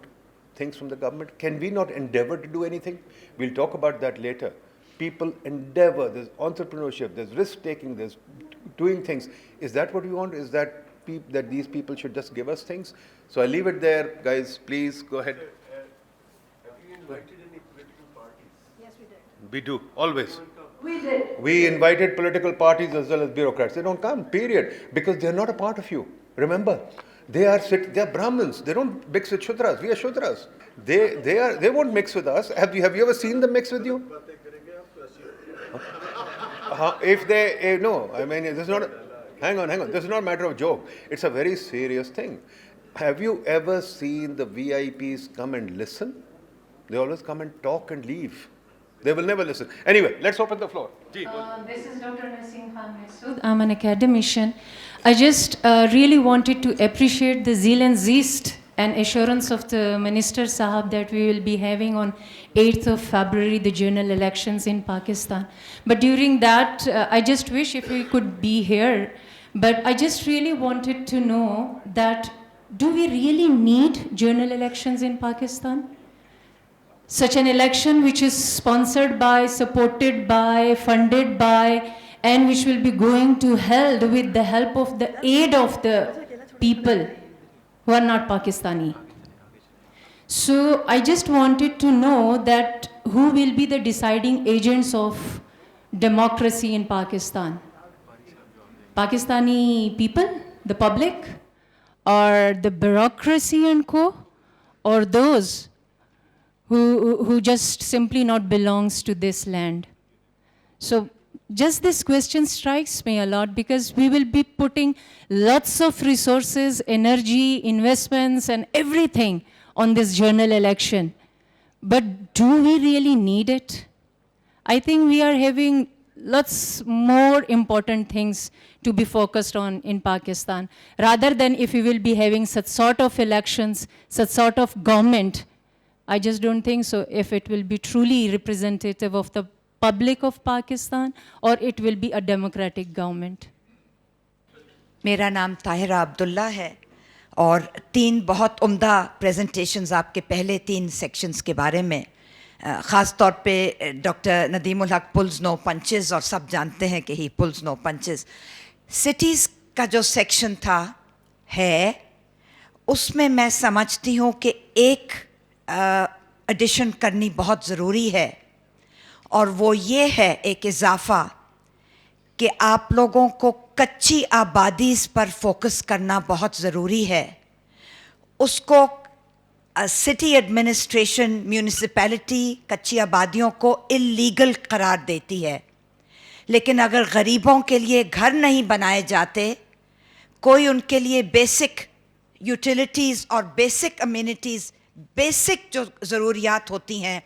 things from the government? Can we not endeavor to do anything? We'll talk about that later. People endeavor, there's entrepreneurship, there's risk-taking, there's doing things. Is that what we want? Is that these people should just give us things? So I leave it there. Guys, please go ahead. Have you invited any political parties? Yes, we did. We do, always. We did. We invited political parties as well as bureaucrats. They don't come, period, because they're not a part of you. Remember, they are Brahmins. They don't mix with Shudras. We are Shudras. They won't mix with us. Have you ever seen them mix with you? If they no, I mean, this is not. Hang on. This is not a matter of joke. It's a very serious thing. Have you ever seen the VIPs come and listen? They always come and talk and leave. They will never listen. Anyway, let's open the floor. This is Dr. Naseem Khan Masood. I'm an academician. I just really wanted to appreciate the zeal and zest and assurance of the Minister Sahab that we will be having on 8th of February the general elections in Pakistan. But during that, I just wish if we could be here. But I just really wanted to know that do we really need general elections in Pakistan? Such an election which is sponsored by, supported by, funded by, and which will be going to held with the help of the aid of the people who are not Pakistani. So I just wanted to know that who will be the deciding agents of democracy in Pakistan? Pakistani people, the public, or the bureaucracy and co, or those who just simply not belongs to this land? So just this question strikes me a lot, because we will be putting lots of resources, energy, investments, and everything on this general election. But do we really need it? I think we are having lots more important things to be focused on in Pakistan, rather than if we will be having such sort of elections, such sort of government. I just don't think so if it will be truly representative of the public of Pakistan, or it will be a democratic government. मेरा नाम ताहिरा अब्दुल्ला है और 3 बहुत उम्दा presentations आपके पहले 3 sections के बारे में, ख़ास तौर पे डॉक्टर नदीमुल हक पुल्स नो पंचेस, और सब जानते हैं कि he pulls no punches. Cities का जो सेक्शन था उसमें मैं समझती हूँ कि एक एडिशन करनी बहुत ज़रूरी है, और वो ये है एक इजाफ़ा कि आप लोगों को कच्ची आबादी पर फोकस करना बहुत ज़रूरी है. उसको सिटी एडमिनिस्ट्रेशन, म्यूनिसिपैलिटी कच्ची आबादियों को इल्लीगल करार देती है, लेकिन अगर गरीबों के लिए घर नहीं बनाए जाते, कोई उनके लिए बेसिक यूटिलिटीज़ और बेसिक अम्यूनिटीज़, बेसिक जो ज़रूरियात होती हैं,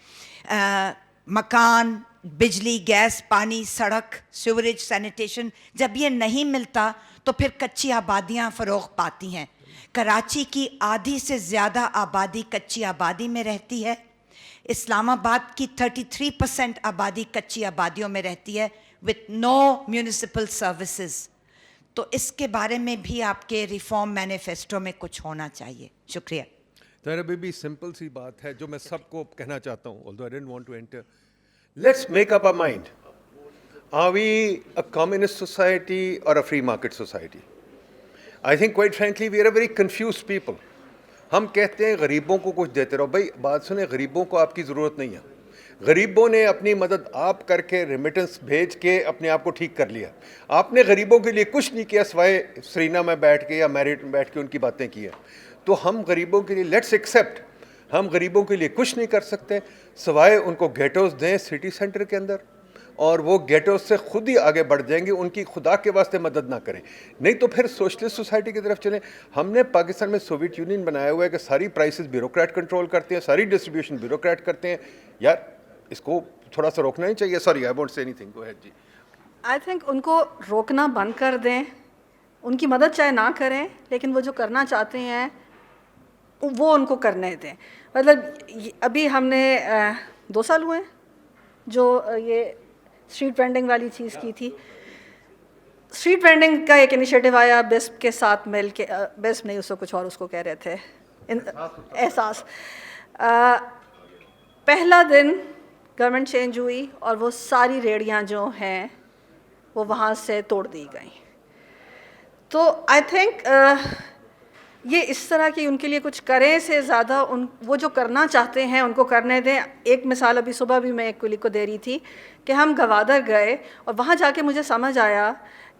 मकान, बिजली, गैस, पानी, सड़क, सीवरेज, सैनिटेशन, जब ये नहीं मिलता तो फिर कच्ची आबादियाँ फ़रोग़ पाती हैं. कराची की आधी से ज़्यादा आबादी कच्ची आबादी में रहती है. इस्लामाबाद की 33% आबादी कच्ची आबादियों में रहती है, विथ नो म्यूनिसिपल सर्विसेज. तो इसके बारे में भी आपके रिफॉर्म मैनिफेस्टो में कुछ होना चाहिए. शुक्रिया. ताहिरा बीबी, सिंपल सी बात है जो मैं सबको कहना चाहता हूँ, although I didn't want to enter. Let's make up our mind. Are we a communist society or a free market society? I think quite frankly we are a very confused people. हम कहते हैं गरीबों को कुछ देते रहो. भाई बात सुने, गरीबों को आपकी ज़रूरत नहीं है. गरीबों ने अपनी मदद आप करके, रेमिटेंस भेज के अपने आप को ठीक कर लिया. आपने गरीबों के लिए कुछ नहीं किया सिवाय सरीना में बैठ के या मैरिट में बैठ के उनकी बातें की है. तो हम गरीबों के लिए, लेट्स एक्सेप्ट, हम गरीबों के लिए कुछ नहीं कर सकते सिवाय उनको गेटोज़ दें सिटी सेंटर के अंदर, और वो गेटोज़ से खुद ही आगे बढ़ जाएंगे. उनकी खुदा के वास्ते मदद ना करें, नहीं तो फिर सोशलिस्ट सोसाइटी की तरफ चलें. हमने पाकिस्तान में सोवियत यूनियन बनाया हुआ है कि सारी प्राइसेस ब्यूरोक्रेट कंट्रोल करते हैं, सारी डिस्ट्रीब्यूशन ब्यूरोक्रेट करते हैं. यार इसको थोड़ा सा रोकना ही चाहिए. Sorry, I won't say anything. Go ahead ji. I think उनको रोकना बंद कर दें. उनकी मदद चाहे ना करें, लेकिन वो जो करना चाहते हैं वो उनको करने दें. मतलब अभी हमने 2 साल हुए हैं जो ये स्ट्रीट वेंडिंग वाली चीज़ की थी. स्ट्रीट वेंडिंग का एक इनिशिएटिव आया बेस्प के साथ मिल के, बेस्प नहीं उसको कुछ और उसको कह रहे थे, एहसास. पहला दिन गवर्नमेंट चेंज हुई और वो सारी रेहड़ियाँ जो हैं वो वहाँ से तोड़ दी गई. तो आई थिंक ये इस तरह की उनके लिए कुछ करें से ज़्यादा वो जो करना चाहते हैं उनको करने दें. एक मिसाल अभी सुबह भी मैं एक कुली को दे रही थी कि हम गवादर गए और वहाँ जाके मुझे समझ आया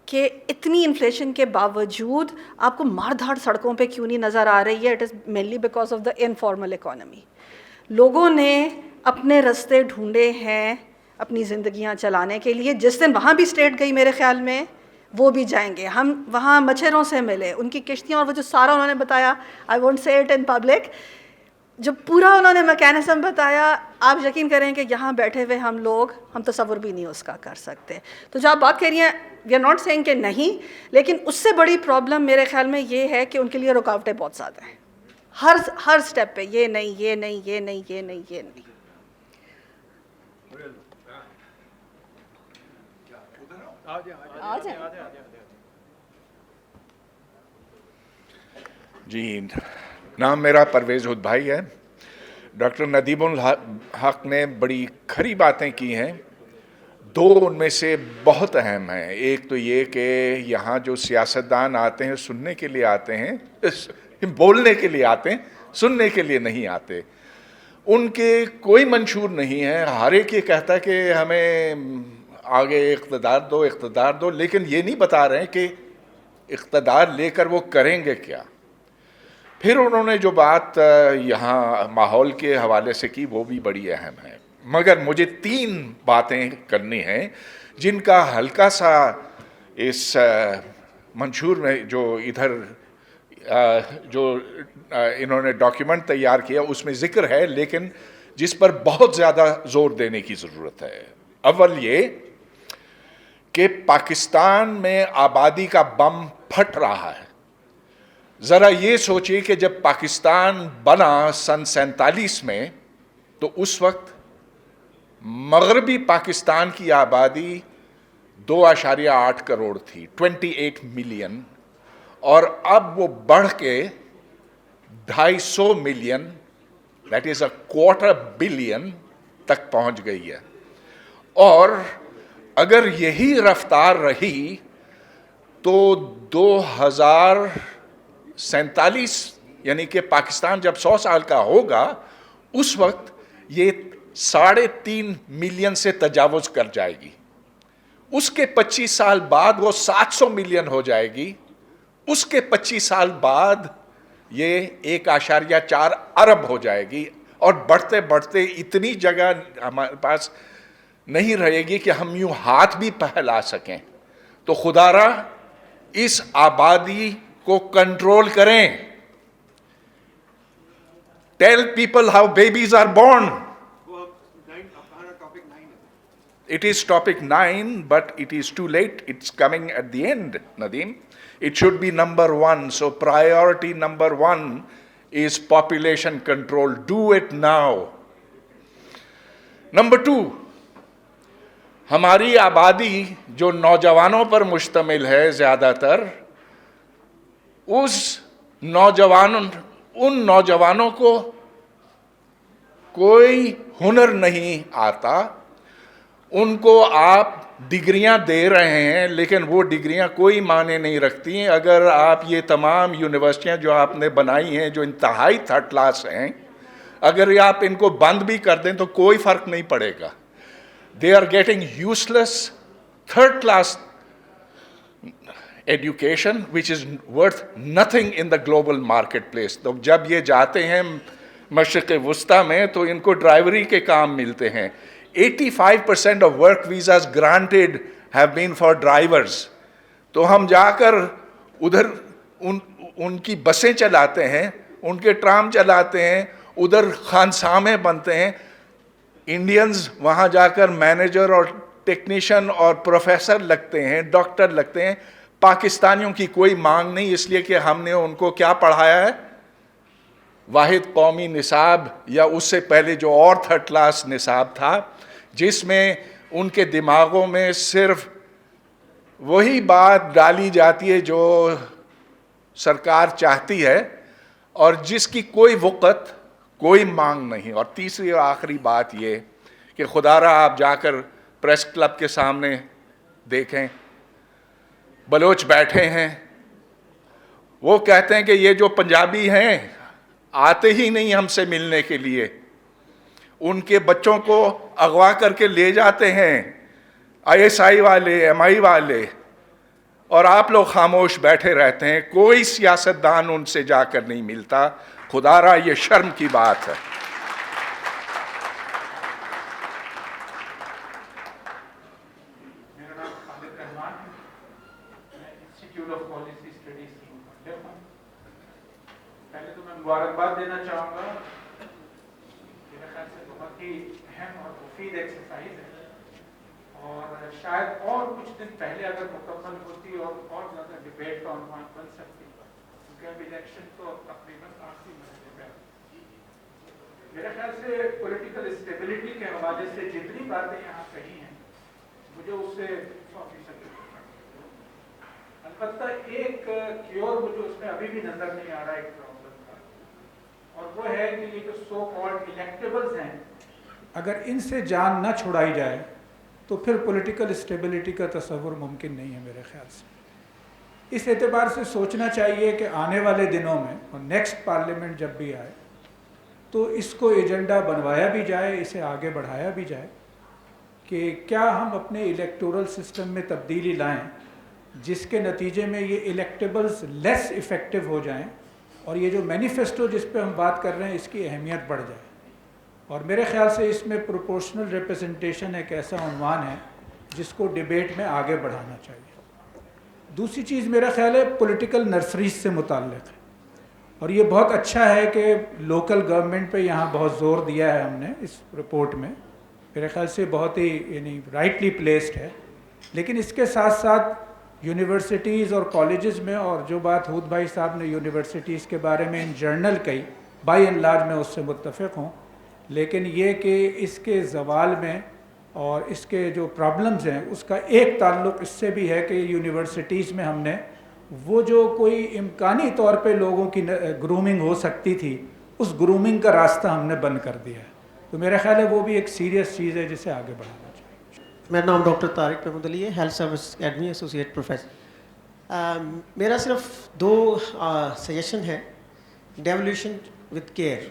कि इतनी इन्फ्लेशन के बावजूद आपको मार-धाड़ सड़कों पे क्यों नहीं नज़र आ रही है. It is mainly because of the informal economy. लोगों ने अपने रास्ते ढूंढे हैं अपनी ज़िंदगियाँ चलाने के लिए. जिस दिन वहाँ भी स्टेट गई मेरे ख़्याल में वो भी जाएंगे. हम वहाँ मच्छरों से मिले, उनकी किश्तियाँ, और वो जो सारा उन्होंने बताया, आई वोंट से इट इन पब्लिक, जो पूरा उन्होंने मैकेनिज़्म बताया, आप यकीन करें कि यहाँ बैठे हुए हम लोग, हम तसव्वुर भी नहीं उसका कर सकते. तो जो आप बात कह रही हैं, वी आर नॉट सेइंग कि नहीं, लेकिन उससे बड़ी प्रॉब्लम मेरे ख्याल में ये है कि उनके लिए रुकावटें बहुत ज़्यादा हैं हर स्टेप पे. ये नहीं, ये नहीं, ये नहीं, ये नहीं, ये नहीं. جی نام میرا پرویز ہد بھائی ہے. ڈاکٹر ندیم الحق نے بڑی کھری باتیں کی ہیں. دو ان میں سے بہت اہم ہیں. ایک تو یہ کہ یہاں جو سیاستدان آتے ہیں سننے کے لیے آتے ہیں, بولنے کے لیے آتے ہیں, سننے کے لیے نہیں آتے. ان کے کوئی منشور نہیں ہے. ہر ایک یہ کہتا ہے کہ ہمیں آگے اقتدار دو, لیکن یہ نہیں بتا رہے ہیں کہ اقتدار لے کر وہ کریں گے کیا. پھر انہوں نے جو بات یہاں ماحول کے حوالے سے کی وہ بھی بڑی اہم ہے. مگر مجھے 3 باتیں کرنی ہیں جن کا ہلکا سا اس منشور میں جو ادھر جو انہوں نے ڈاکیومنٹ تیار کیا اس میں ذکر ہے, لیکن جس پر بہت زیادہ زور دینے کی ضرورت ہے. اول یہ کہ پاکستان میں آبادی کا بم پھٹ رہا ہے. ذرا یہ سوچیے کہ جب پاکستان بنا سن 47 میں تو اس وقت مغربی پاکستان کی آبادی 2.8 کروڑ تھی, 28 ملین, اور اب وہ بڑھ کے 250 ملین, دیٹ از 1/4 بلین تک پہنچ گئی ہے. اور اگر یہی رفتار رہی تو 2047 یعنی کہ پاکستان جب 100 سال کا ہوگا اس وقت یہ 3.5 ملین سے تجاوز کر جائے گی. اس کے 25 سال بعد وہ 700 ملین ہو جائے گی. اس کے 25 سال بعد یہ 1.4 ارب ہو جائے گی. اور بڑھتے بڑھتے اتنی جگہ ہمارے پاس نہیں رہے گی کہ ہم یوں ہاتھ بھی پھیلا سکیں. تو خدا را اس آبادی کو کنٹرول کریں. Tell people how babies are born. It is topic 9, but it is too late. It's coming at the end, Nadeem. It should be number 1. So priority number 1 is population control. Do it now. Number 2, ہماری آبادی جو نوجوانوں پر مشتمل ہے زیادہ تر, ان نوجوانوں کو کوئی ہنر نہیں آتا. ان کو آپ ڈگریاں دے رہے ہیں لیکن وہ ڈگریاں کوئی معنی نہیں رکھتی ہیں. اگر آپ یہ تمام یونیورسٹیاں جو آپ نے بنائی ہیں جو انتہائی تھرڈ کلاس ہیں, اگر آپ ان کو بند بھی کر دیں تو کوئی فرق نہیں پڑے گا. They are getting useless third class education which is worth nothing in the global marketplace. تو جب یہ جاتے ہیں مشرق وسطیٰ میں تو ان کو ڈرائیوری کے کام ملتے ہیں. 85% of work visas granted have been for drivers. تو ہم جا کر ادھر ان کی بسیں چلاتے ہیں, ان کے ٹرام چلاتے ہیں, ادھر خانسامے بنتے ہیں. انڈینز وہاں جا کر مینیجر اور ٹیکنیشین اور پروفیسر لگتے ہیں, ڈاکٹر لگتے ہیں. پاکستانیوں کی کوئی مانگ نہیں, اس لیے کہ ہم نے ان کو کیا پڑھایا ہے, واحد قومی نصاب یا اس سے پہلے جو اور تھرڈ کلاس نصاب تھا, جس میں ان کے دماغوں میں صرف وہی بات ڈالی جاتی ہے جو سرکار چاہتی ہے اور جس کی کوئی وقت کوئی مانگ نہیں. اور تیسری اور آخری بات یہ کہ خدا را آپ جا کر پریس کلب کے سامنے دیکھیں, بلوچ بیٹھے ہیں, وہ کہتے ہیں کہ یہ جو پنجابی ہیں آتے ہی نہیں ہم سے ملنے کے لیے. ان کے بچوں کو اغوا کر کے لے جاتے ہیں ISI والے, MI والے, اور آپ لوگ خاموش بیٹھے رہتے ہیں. کوئی سیاستدان ان سے جا کر نہیں ملتا. خدا را یہ شرم کی بات ہے. میرا نام خالد رحمان ہے, میں انسٹیٹیوٹ آف پالیسی اسٹڈیز کی مخالف ہوں. پہلے تو میں مبارکباد دینا چاہوں گا, میرے خیال سے بہت ہی اہم اور مفید ایکسرسائز ہے, اور شاید اور کچھ دن پہلے اگر مکمل ہوتی اور زیادہ ڈبیٹ کا عنوان بن سکتی, کیونکہ اب الیکشن تو تقریباً آخری مرحلے میں. میرے خیال سے پولیٹیکل اسٹیبلٹی کے حوالے سے جتنی باتیں یہاں کہی ہیں مجھے اس سے 100% البتہ ایک کیور مجھے اس میں ابھی بھی نظر نہیں آ رہا ایک پرابلم کا, اور وہ ہے کہ یہ جو سو کالڈ الیکٹیبلز ہیں, اگر ان سے جان نہ چھڑائی جائے تو پھر پولیٹیکل اسٹیبلٹی کا تصور ممکن نہیں ہے میرے خیال سے. اس اعتبار سے سوچنا چاہیے کہ آنے والے دنوں میں اور نیکسٹ پارلیمنٹ جب بھی آئے تو اس کو ایجنڈا بنوایا بھی جائے, اسے آگے بڑھایا بھی جائے کہ کیا ہم اپنے الیکٹورل سسٹم میں تبدیلی لائیں جس کے نتیجے میں یہ الیکٹیبلز لیس افیکٹو ہو جائیں اور یہ جو مینیفیسٹو جس پہ ہم بات کر رہے ہیں اس کی اہمیت بڑھ جائے. اور میرے خیال سے اس میں پروپورشنل ریپرزنٹیشن ایک ایسا عنوان ہے جس کو ڈیبیٹ میں آگے بڑھانا چاہیے. دوسری چیز میرا خیال ہے پولیٹیکل نرسریز سے متعلق ہے, اور یہ بہت اچھا ہے کہ لوکل گورنمنٹ پہ یہاں بہت زور دیا ہے ہم نے اس رپورٹ میں, میرے خیال سے بہت ہی یعنی رائٹلی پلیسڈ ہے. لیکن اس کے ساتھ ساتھ یونیورسٹیز اور کالجز میں, اور جو بات ہود بھائی صاحب نے یونیورسٹیز کے بارے میں ان جرنل کہی, بائی اینڈ لارج میں اس سے متفق ہوں, لیکن یہ کہ اس کے زوال میں اور اس کے جو پرابلمز ہیں اس کا ایک تعلق اس سے بھی ہے کہ یونیورسٹیز میں ہم نے وہ جو کوئی امکانی طور پہ لوگوں کی گرومنگ ہو سکتی تھی اس گرومنگ کا راستہ ہم نے بند کر دیا ہے. تو میرا خیال ہے وہ بھی ایک سیریس چیز ہے جسے آگے بڑھانا چاہیے. میرا نام ڈاکٹر طارق محمود علی ہے, health service academy associate professor. میرا صرف 2 سجیشن ہے. Devolution with care.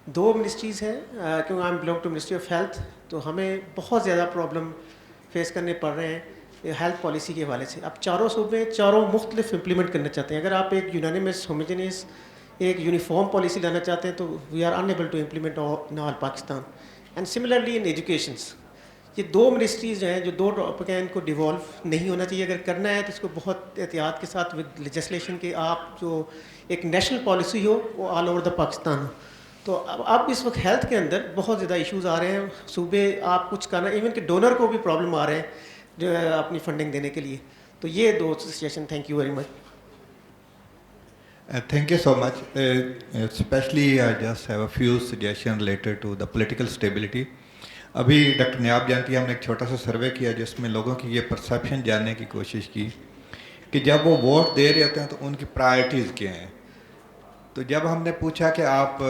2 منسٹریز ہیں, کیونکہ I belong to ministry of health, تو ہمیں بہت زیادہ پرابلم فیس کرنے پڑ رہے ہیں ہیلتھ پالیسی کے حوالے سے. اب چاروں صوبے چاروں مختلف امپلیمنٹ کرنا چاہتے ہیں. اگر آپ ایک یونانیمس ہوموجینس ایک یونیفارم پالیسی لانا چاہتے ہیں تو we are unable to implement in all Pakistan. And similarly in educations, یہ 2 منسٹریز ہیں جو 2 ٹاپک ہیں, ان کو ڈیوالو نہیں ہونا چاہیے. اگر کرنا ہے تو اس کو بہت احتیاط کے ساتھ ود لیجسلیشن کے آپ جو ایک نیشنل پالیسی ہو وہ آل اوور دا پاکستان ہو. تو اب اس وقت ہیلتھ کے اندر بہت زیادہ ایشوز آ رہے ہیں. صوبے آپ کچھ کرنا, ایون کہ ڈونر کو بھی پرابلم آ رہے ہیں جو اپنی فنڈنگ دینے کے لیے. تو یہ 2 suggestion. Thank you very much. Thank you so much. Especially I just have a few suggestions related to the political stability. ابھی ڈاکٹر نیاب جانتی ہم نے ایک چھوٹا سا سروے کیا جس میں لوگوں کی یہ پرسیپشن جاننے کی کوشش کی کہ جب وہ ووٹ دے رہے ہوتے ہیں تو ان کی پرائرٹیز کیا ہیں. تو جب ہم نے پوچھا کہ آپ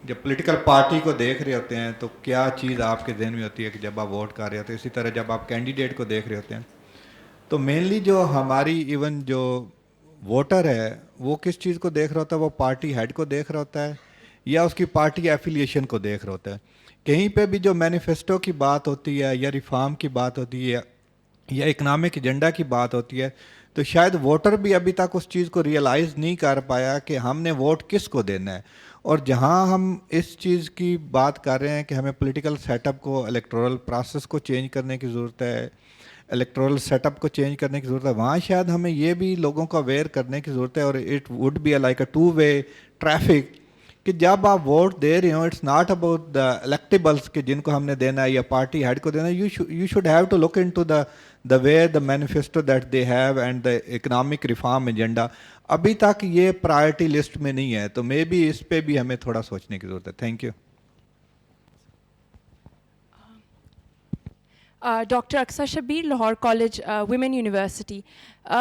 جب پولیٹیکل پارٹی کو دیکھ رہے ہوتے ہیں تو کیا چیز آپ کے ذہن میں ہوتی ہے کہ جب آپ ووٹ کر رہے ہوتے ہیں, اسی طرح جب آپ کینڈیڈیٹ کو دیکھ رہے ہوتے ہیں تو مینلی جو ہماری ایون جو ووٹر ہے وہ کس چیز کو دیکھ رہا ہوتا ہے, وہ پارٹی ہیڈ کو دیکھ رہا ہوتا ہے یا اس کی پارٹی ایفیلیشن کو دیکھ رہا ہوتا ہے. کہیں پہ بھی جو مینیفیسٹو کی بات ہوتی ہے یا ریفارم کی بات ہوتی ہے یا اکنامک ایجنڈا کی بات ہوتی ہے تو شاید ووٹر بھی ابھی تک اس چیز کو ریئلائز نہیں کر پایا کہ ہم نے ووٹ کس کو دینا ہے. اور جہاں ہم اس چیز کی بات کر رہے ہیں کہ ہمیں پولیٹیکل سیٹ اپ کو, الیکٹورل پروسیس کو چینج کرنے کی ضرورت ہے, الیکٹورل سیٹ اپ کو چینج کرنے کی ضرورت ہے, وہاں شاید ہمیں یہ بھی لوگوں کو اویئر کرنے کی ضرورت ہے. اور it would be like a 2-way traffic کہ جب آپ ووٹ دے رہے ہوں it's not about the electables کہ جن کو ہم نے دینا ہے یا پارٹی ہیڈ کو دینا ہے. You should have to look into the way the manifesto that they have and the economic reform agenda. ابھی تک یہ پرائرٹی لسٹ میں نہیں ہے, تو مے بی اس پہ بھی ہمیں تھوڑا سوچنے کی ضرورت ہے. Thank you. Doctor Aqsa Shabbir, Lahore college women university.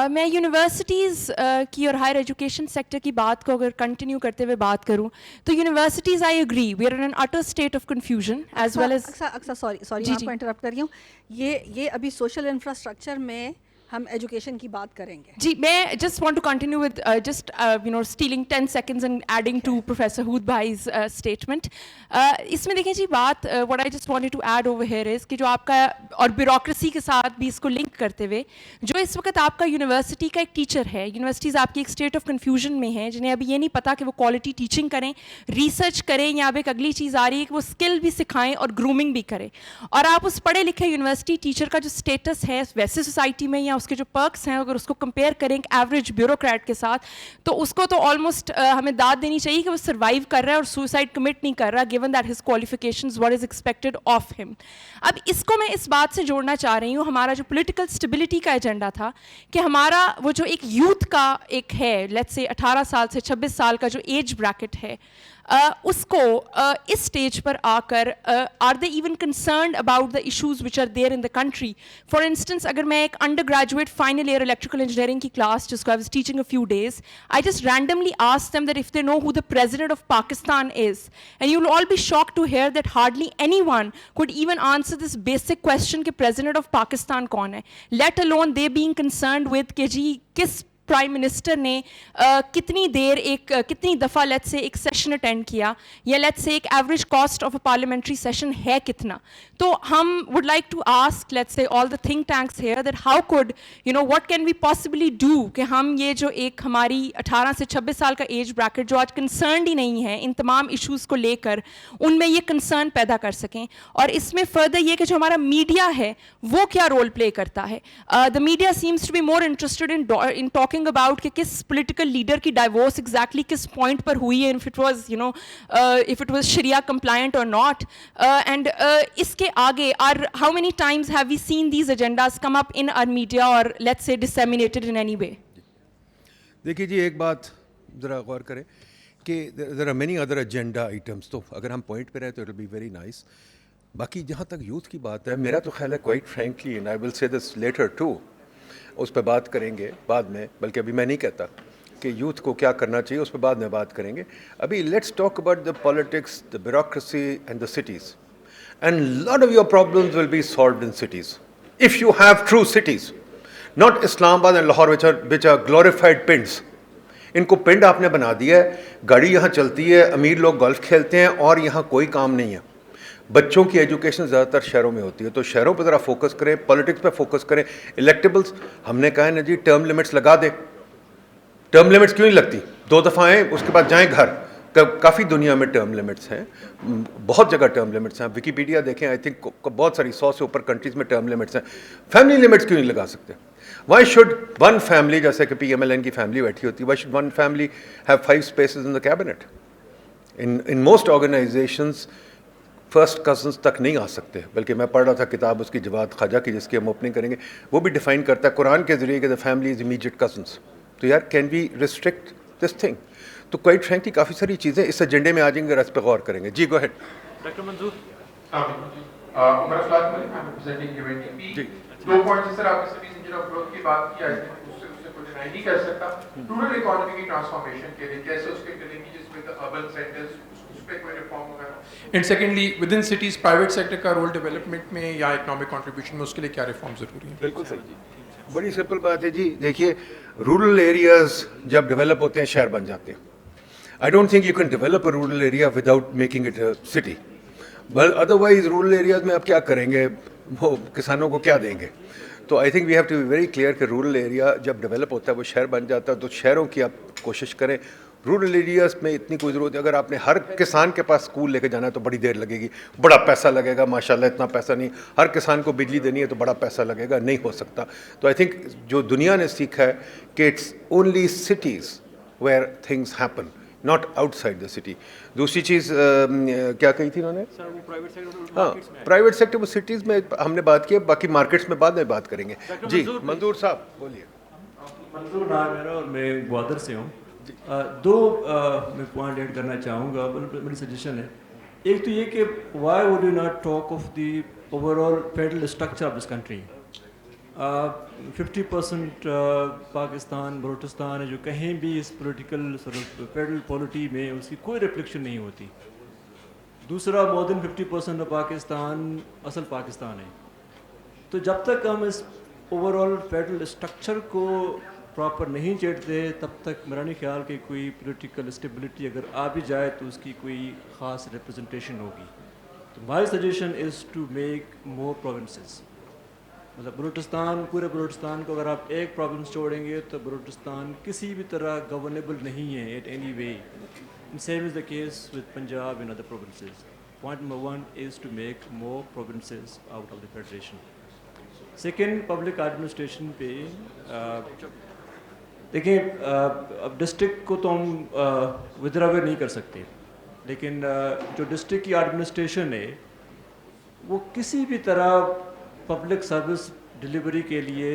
میں یونیورسٹیز کی اور ہائر ایجوکیشن سیکٹر کی بات کو اگر کنٹینیو کرتے ہوئے بات کروں تو universities I agree we are in an utter state of confusion as well as. Sorry آپ کو انٹرپٹ کر رہی ہوں. یہ ابھی سوشل انفراسٹرکچر میں ہم ایجوکیشن کی بات کریں گے. جی, میں just want to continue with just stealing 10 seconds and adding to professor Hoodbhoy's statement. اس میں دیکھیں جی بات what I just wanted to add over here is کہ جو آپ کا اور بیوروکریسی کے ساتھ بھی اس کو لنک کرتے ہوئے جو اس وقت آپ کا یونیورسٹی کا ایک ٹیچر ہے, یونیورسٹیز آپ کی ایک اسٹیٹ آف کنفیوژن میں ہیں جنہیں ابھی یہ نہیں پتا کہ وہ کوالٹی ٹیچنگ کریں, ریسرچ کریں, یا اب ایک اگلی چیز آ رہی ہے کہ وہ اسکل بھی سکھائیں اور گرومنگ بھی کریں. اور آپ اس پڑھے لکھے یونیورسٹی ٹیچر کا جو اسٹیٹس ہے ویسے سوسائٹی میں یا اس کے جو پرکس ہیں اگر اس کو کمپیئر کریں ایک ایوریج بیوروکریٹ کے ساتھ تو اس کو تو آلموسٹ ہمیں داد دینی چاہیے کہ وہ سروائیو کر رہا ہے اور سوسائڈ کمٹ نہیں کر رہا given that his qualifications what is expected of ہم. اب اس کو میں اس بات سے جوڑنا چاہ رہی ہوں, ہمارا جو پولیٹیکل اسٹیبلٹی کا ایجنڈا تھا کہ ہمارا وہ جو ایک یوتھ کا ایک ہے لیٹس سے 18 سال سے 26 سال کا جو ایج بریکٹ ہے, उसको इस स्टेज पर आकर are they even concerned about the issues which are there in the country. For instance, अगर मैं एक undergraduate final year electrical engineering की क्लास जिसको I was teaching a few days, I just randomly asked them that if they know who the president of Pakistan is. And you'll all be shocked to hear that hardly anyone could even answer this basic question कि president of Pakistan कौन है. Let alone they being concerned with कि जी किस prime minister ने कितनी देर कितनी दफ़ा let's say एक सेशन अटेंड किया, या लेट्स से एक average cost of a parliamentary session है कितना. तो हम would like to ask let's say all the think tanks here that how could what can we possibly do कि हम ये जो एक हमारी 18 से 26 साल का एज ब्रैकेट जो आज कंसर्न ही नहीं है इन तमाम इशूज़ को लेकर, उनमें ये कंसर्न पैदा कर सकें. और इसमें फर्दर ये कि जो हमारा मीडिया है वो क्या रोल प्ले करता है. The media seems to be more interested in talking about कि किस political leader की divorce exactly किस point पर हुई है, if it was if it was Sharia compliant or not, and इसके आगे how many times have we seen these agendas come up in our media or let's say disseminated in any way? देखिए जी, एक बात ज़रा गौर करें कि there are many other agenda items, तो अगर हम point पे रहे तो it will be very nice. बाकी जहाँ तक यूथ की बात है, मेरा तो ख्याल है quite frankly, and I will say this later too, उस पर बात करेंगे बाद में, बल्कि अभी मैं नहीं कहता कि यूथ को क्या करना चाहिए, उस पर बाद में बात करेंगे. अभी let's talk about the politics, the bureaucracy and the cities, and lot of your problems will be solved in cities if you have true cities, not Islamabad and Lahore which are glorified pinds. इनको पिंड आपने बना दिया है, गाड़ी यहाँ चलती है, अमीर लोग गोल्फ खेलते हैं और यहाँ कोई काम नहीं है. बच्चों की एजुकेशन ज़्यादातर शहरों में होती है, तो शहरों पर ज़रा फोकस करें, पॉलिटिक्स पे फोकस करें. इलेक्टेबल्स हमने कहा है ना जी, टर्म लिमिट्स लगा दे. टर्म लिमिट्स क्यों नहीं लगती? 2 दफ़ा आएँ उसके बाद जाएं घर. काफ़ी दुनिया में टर्म लिमिट्स हैं, बहुत जगह टर्म लिमिट्स हैं. विकीपीडिया देखें, आई थिंक बहुत सारी 100 से ऊपर कंट्रीज़ में टर्म लिमिट्स हैं. फैमिली लिमिट्स क्यों नहीं लगा सकते? वाई शुड वन फैमिली, जैसे कि PMLN की फैमिली बैठी होती है, why should one family have 5 spaces in the cabinet? In most organisations first cousins तक नहीं आ सकते. बल्कि मैं पढ़ रहा था किताब उसकी जवाद ख्वाजा की, जिसकी हम ओपनिंग करेंगे, वो भी डिफाइन करता है कुरान के ज़रिए कि the family is immediate cousins. तो यार, can we restrict this thing? तो क्वाइट फ्रैंकली काफ़ी सारी चीज़ें इस एजेंडे में आ जाएंगे, अगर इस पर गौर करेंगे. जी, गो हेड. डॉक्टर मंजूर. जी, 2 पॉइंट्स सर. आपने सर्विस इंजन ऑफ ग्रोथ की बात की, उससे कोई डिनाई नहीं कर सकता. रूरल इकोनॉमी की ट्रांसफॉर्मेशन के लिए कैसे उसके linkages with the urban centres, पे कोई रिफॉर्म वगैरह. And secondly, with in cities private sector का रोल डेवलपमेंट में या इकोनॉमिक कंट्रीब्यूशन में, उसके लिए क्या रिफॉर्म ज़रूरी है? बिल्कुल सही जी, बड़ी सिंपल बात है जी. देखिए, रूरल एरियाज जब डेवलप होते हैं, शहर बन जाते हैं. I don't think you can develop a rural area without making it a city. But otherwise rural areas में आप क्या करेंगे, वो किसानों को क्या देंगे? तो I think we have to be very clear कि रूरल एरिया जब डेवलप होता है, वो शहर बन जाता है. तो शहरों की आप कोशिश करें. रूरल एरियाज़ में इतनी कोई ज़रूरत है, अगर आपने हर किसान के पास स्कूल लेके जाना है तो बड़ी देर लगेगी, बड़ा पैसा लगेगा. माशाल्लाह इतना पैसा नहीं. हर किसान को बिजली देनी है तो बड़ा पैसा लगेगा, नहीं हो सकता. तो आई थिंक जो दुनिया ने सीखा है कि it's only cities where things happen, not outside the city. दूसरी चीज़ क्या कही थी उन्होंने? हाँ, प्राइवेट सेक्टर वो सिटीज़ में हमने बात की, बाकी मार्केट्स में बाद में बात करेंगे. जी, मंजूर साहब बोलिए. मंजूर नाम है और मैं ग्वादर से हूँ. 2 मैं पॉइंट ऐड करना चाहूँगा. मेरी सजेशन है, एक तो ये कि why would you not talk of the overall federal structure of this country. 50% Pakistan Balochistan है जो कहीं भी इस पॉलिटिकल फेडरल पॉलिटी में उसकी कोई रिफ्लेक्शन नहीं होती. दूसरा, मोर देन 50% ऑफ पाकिस्तान असल पाकिस्तान है. तो जब तक हम इस ओवरऑल फेडरल स्ट्रक्चर को प्रॉपर नहीं चेड़ते, तब तक मेरा नहीं ख्याल कि कोई पॉलिटिकल स्टेबिलिटी अगर आ भी जाए तो उसकी कोई ख़ास रिप्रेजेंटेशन होगी. तो my suggestion is to make more provinces. मतलब बलूचिस्तान, पूरे बलूचिस्तान को अगर आप एक प्रोविंस छोड़ेंगे तो बलूचिस्तान किसी भी तरह गवर्नेबल नहीं है at any way. Same is the case with Punjab and other provinces. Point number 1 is to make more provinces out of the federation. Second, public administration पे देखिए, अब डिस्ट्रिक्ट को तो हम विदड्रॉ नहीं कर सकते, लेकिन जो डिस्ट्रिक्ट की एडमिनिस्ट्रेशन है वो किसी भी तरह पब्लिक सर्विस डिलीवरी के लिए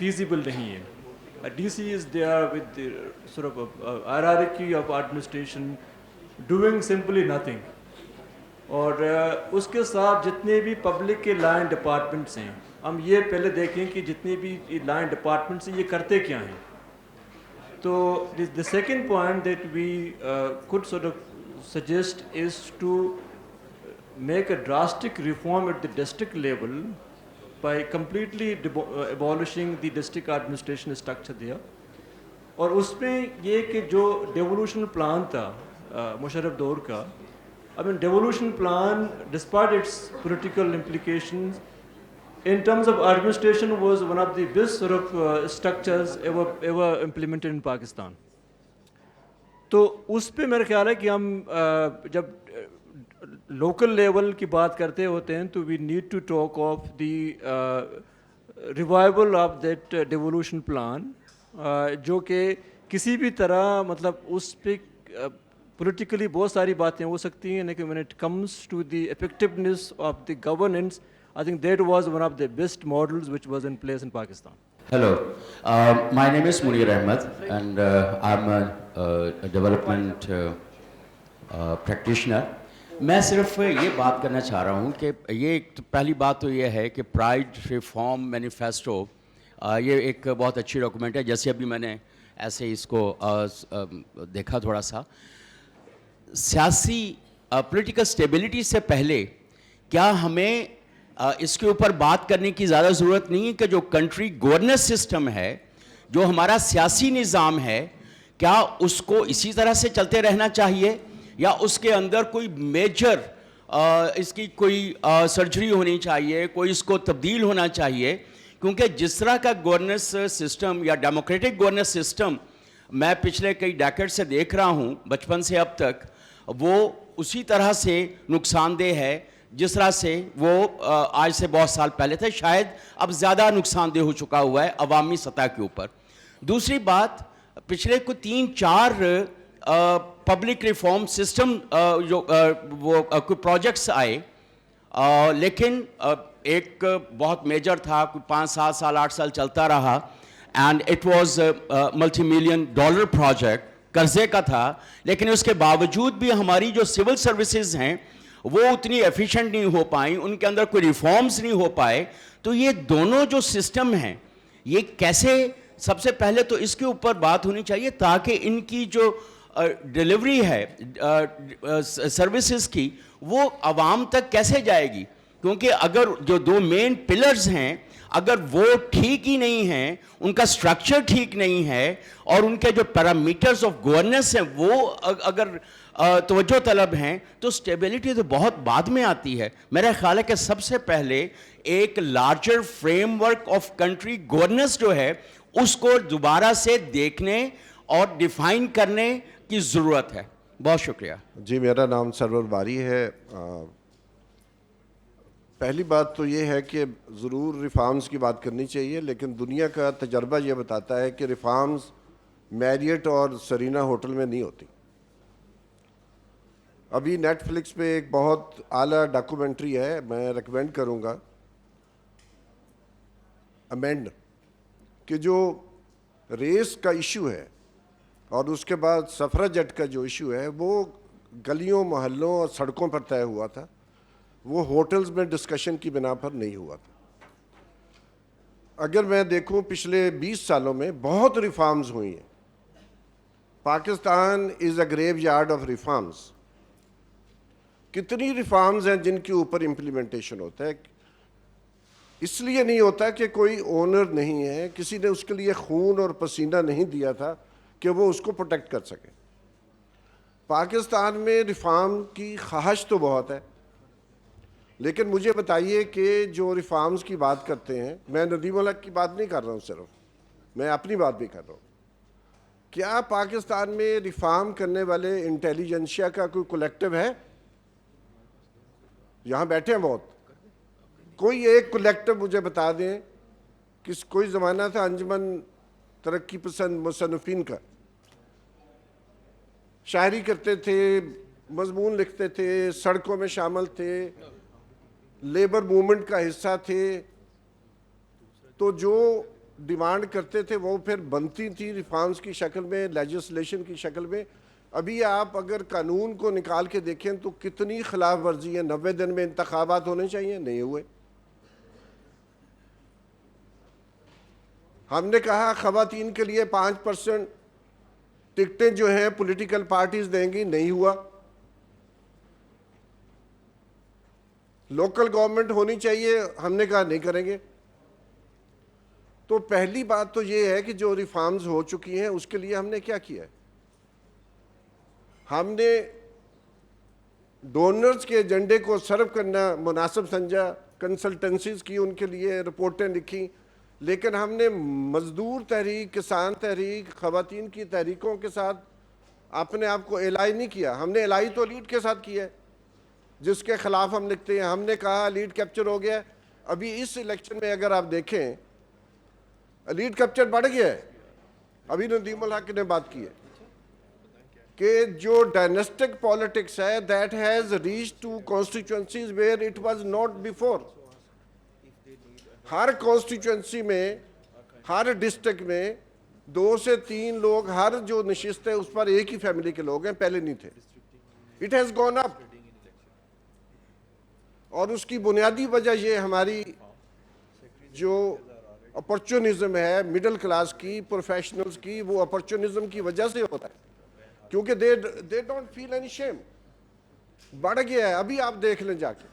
feasible नहीं है. DC is there with the sort of hierarchy of administration doing simply nothing. اور اس کے ساتھ جتنے بھی پبلک کے لائن ڈپارٹمنٹس ہیں, ہم یہ پہلے دیکھیں کہ جتنے بھی لائن ڈپارٹمنٹس ہیں یہ کرتے کیا ہیں. تو the second point that we could sort of suggest is to make a drastic reform at the district level by completely abolishing the district administration structure there. اور اس میں یہ کہ جو ڈیولوشن پلان تھا مشرف دور کا, I mean, devolution plan, despite its political implications, in terms of administration, was one of the best sort of structures ever implemented in Pakistan. تو اس پہ میرا خیال ہے کہ ہم جب لوکل لیول کی بات کرتے ہوتے ہیں تو we need to talk of the revival of that devolution plan, جو کہ کسی بھی طرح مطلب اس پہ پولیٹیکلی بہت ساری باتیں ہو سکتی ہیں, لیکن when it comes to the effectiveness of the governance, I think that was one of the best models which was in place in Pakistan. Hello, my name is Munir Ahmed and I'm a development practitioner. میں صرف یہ بات کرنا چاہ رہا ہوں کہ یہ پہلی بات تو یہ ہے کہ پرائڈ ریفارم مینیفیسٹو یہ ایک بہت اچھی ڈاکومنٹ ہے. جیسے ابھی میں نے ایسے اس کو دیکھا تھوڑا سا, سیاسی پولیٹیکل سٹیبلٹی سے پہلے کیا ہمیں اس کے اوپر بات کرنے کی زیادہ ضرورت نہیں ہے کہ جو کنٹری گورننس سسٹم ہے, جو ہمارا سیاسی نظام ہے, کیا اس کو اسی طرح سے چلتے رہنا چاہیے یا اس کے اندر کوئی میجر اس کی کوئی سرجری ہونی چاہیے, کوئی اس کو تبدیل ہونا چاہیے. کیونکہ جس طرح کا گورننس سسٹم یا ڈیموکریٹک گورننس سسٹم میں پچھلے کئی ڈیکیڈ سے دیکھ رہا ہوں بچپن سے اب تک, وہ اسی طرح سے نقصان دہ ہے جس طرح سے وہ آج سے بہت سال پہلے تھے. شاید اب زیادہ نقصان دہ ہو چکا ہوا ہے عوامی سطح کے اوپر. دوسری بات, پچھلے کو 3-4 پبلک ریفارم سسٹم جو وہ کوئی پروجیکٹس آئے, لیکن ایک بہت میجر تھا, کوئی 5-7 سال 8 سال چلتا رہا, and it was multi million dollar project, قرضے کا تھا, لیکن اس کے باوجود بھی ہماری جو سول سروسز ہیں وہ اتنی ایفیشینٹ نہیں ہو پائیں, ان کے اندر کوئی ریفارمز نہیں ہو پائے. تو یہ دونوں جو سسٹم ہیں یہ کیسے, سب سے پہلے تو اس کے اوپر بات ہونی چاہیے تاکہ ان کی جو ڈیلیوری ہے سروسز کی وہ عوام تک کیسے جائے گی. کیونکہ اگر جو 2 مین پلرز ہیں اگر وہ ٹھیک ہی نہیں ہیں, ان کا سٹرکچر ٹھیک نہیں ہے, اور ان کے جو پیرامیٹرز آف گورننس ہیں وہ اگر توجہ طلب ہیں, تو سٹیبلٹی تو بہت بعد میں آتی ہے. میرا خیال ہے کہ سب سے پہلے ایک larger frame work of country governance جو ہے اس کو دوبارہ سے دیکھنے اور ڈیفائن کرنے کی ضرورت ہے. بہت شکریہ. جی, میرا نام سرور باری ہے. پہلی بات تو یہ ہے کہ ضرور ریفارمز کی بات کرنی چاہیے, لیکن دنیا کا تجربہ یہ بتاتا ہے کہ ریفارمز میریٹ اور سرینا ہوٹل میں نہیں ہوتی. ابھی نیٹ فلکس پہ ایک بہت اعلیٰ ڈاکومنٹری ہے, میں ریکمینڈ کروں گا, امینڈ, کہ جو ریس کا ایشو ہے اور اس کے بعد سفراجٹ کا جو ایشو ہے وہ گلیوں محلوں اور سڑکوں پر طے ہوا تھا, وہ ہوٹلز میں ڈسکشن کی بنا پر نہیں ہوا تھا. اگر میں دیکھوں پچھلے 20 سالوں میں بہت ریفارمز ہوئی ہیں. پاکستان از اے گریو یارڈ آف ریفارمز. کتنی ریفارمز ہیں جن کے اوپر امپلیمنٹیشن ہوتا ہے, اس لیے نہیں ہوتا کہ کوئی اونر نہیں ہے, کسی نے اس کے لیے خون اور پسینہ نہیں دیا تھا کہ وہ اس کو پروٹیکٹ کر سکے. پاکستان میں ریفارم کی خواہش تو بہت ہے, لیکن مجھے بتائیے کہ جو ریفارمز کی بات کرتے ہیں, میں ندیم الحق کی بات نہیں کر رہا ہوں, صرف میں اپنی بات بھی کر رہا ہوں, کیا پاکستان میں ریفارم کرنے والے انٹیلیجنسیا کا کوئی کولیکٹیو ہے؟ یہاں بیٹھے ہیں بہت, کوئی ایک کولیکٹیو مجھے بتا دیں. کوئی زمانہ تھا انجمن ترقی پسند مصنفین کا, شاعری کرتے تھے, مضمون لکھتے تھے, سڑکوں میں شامل تھے, لیبر موومنٹ کا حصہ تھے, تو جو ڈیمانڈ کرتے تھے وہ پھر بنتی تھی ریفارمز کی شکل میں, لیجسلیشن کی شکل میں. ابھی آپ اگر قانون کو نکال کے دیکھیں تو کتنی خلاف ورزی ہے. 90 دن میں انتخابات ہونے چاہیے, نہیں ہوئے. ہم نے کہا خواتین کے لیے 5% ٹکٹیں جو ہیں پولیٹیکل پارٹیز دیں گی, نہیں ہوا. لوکل گورنمنٹ ہونی چاہیے, ہم نے کہا نہیں کریں گے. تو پہلی بات تو یہ ہے کہ جو ریفارمز ہو چکی ہیں اس کے لیے ہم نے کیا کیا ہے. ہم نے ڈونرز کے ایجنڈے کو سرو کرنا مناسب سمجھا, کنسلٹنسیز کی, ان کے لیے رپورٹیں لکھی, لیکن ہم نے مزدور تحریک, کسان تحریک, خواتین کی تحریکوں کے ساتھ اپنے آپ کو الائی نہیں کیا. ہم نے الائی تو لیڈ کے ساتھ کیا ہے جس کے خلاف ہم لکھتے ہیں. ہم نے کہا لیڈ کیپچر ہو گیا. ابھی اس الیکشن میں اگر آپ دیکھیں لیڈ کیپچر بڑھ گیا ہے. ابھی ندیم الحق نے بات کی ہے کہ جو ڈائنسٹک پالیٹکس ہے that has reached to constituencies where it was not before. Hare constituency میں, ہر ڈسٹرکٹ میں 2 سے 3 لوگ, ہر جو نشست ہے اس پر ایک ہی فیملی کے لوگ ہیں, پہلے نہیں تھے. It has gone up. اور اس کی بنیادی وجہ یہ ہماری جو اپرچونزم ہے مڈل کلاس کی, پروفیشنلز کی, وہ اپرچونزم کی وجہ سے ہوتا ہے, کیونکہ they don't feel any shame. بڑھ گیا ہے. ابھی آپ دیکھ لیں جا کے,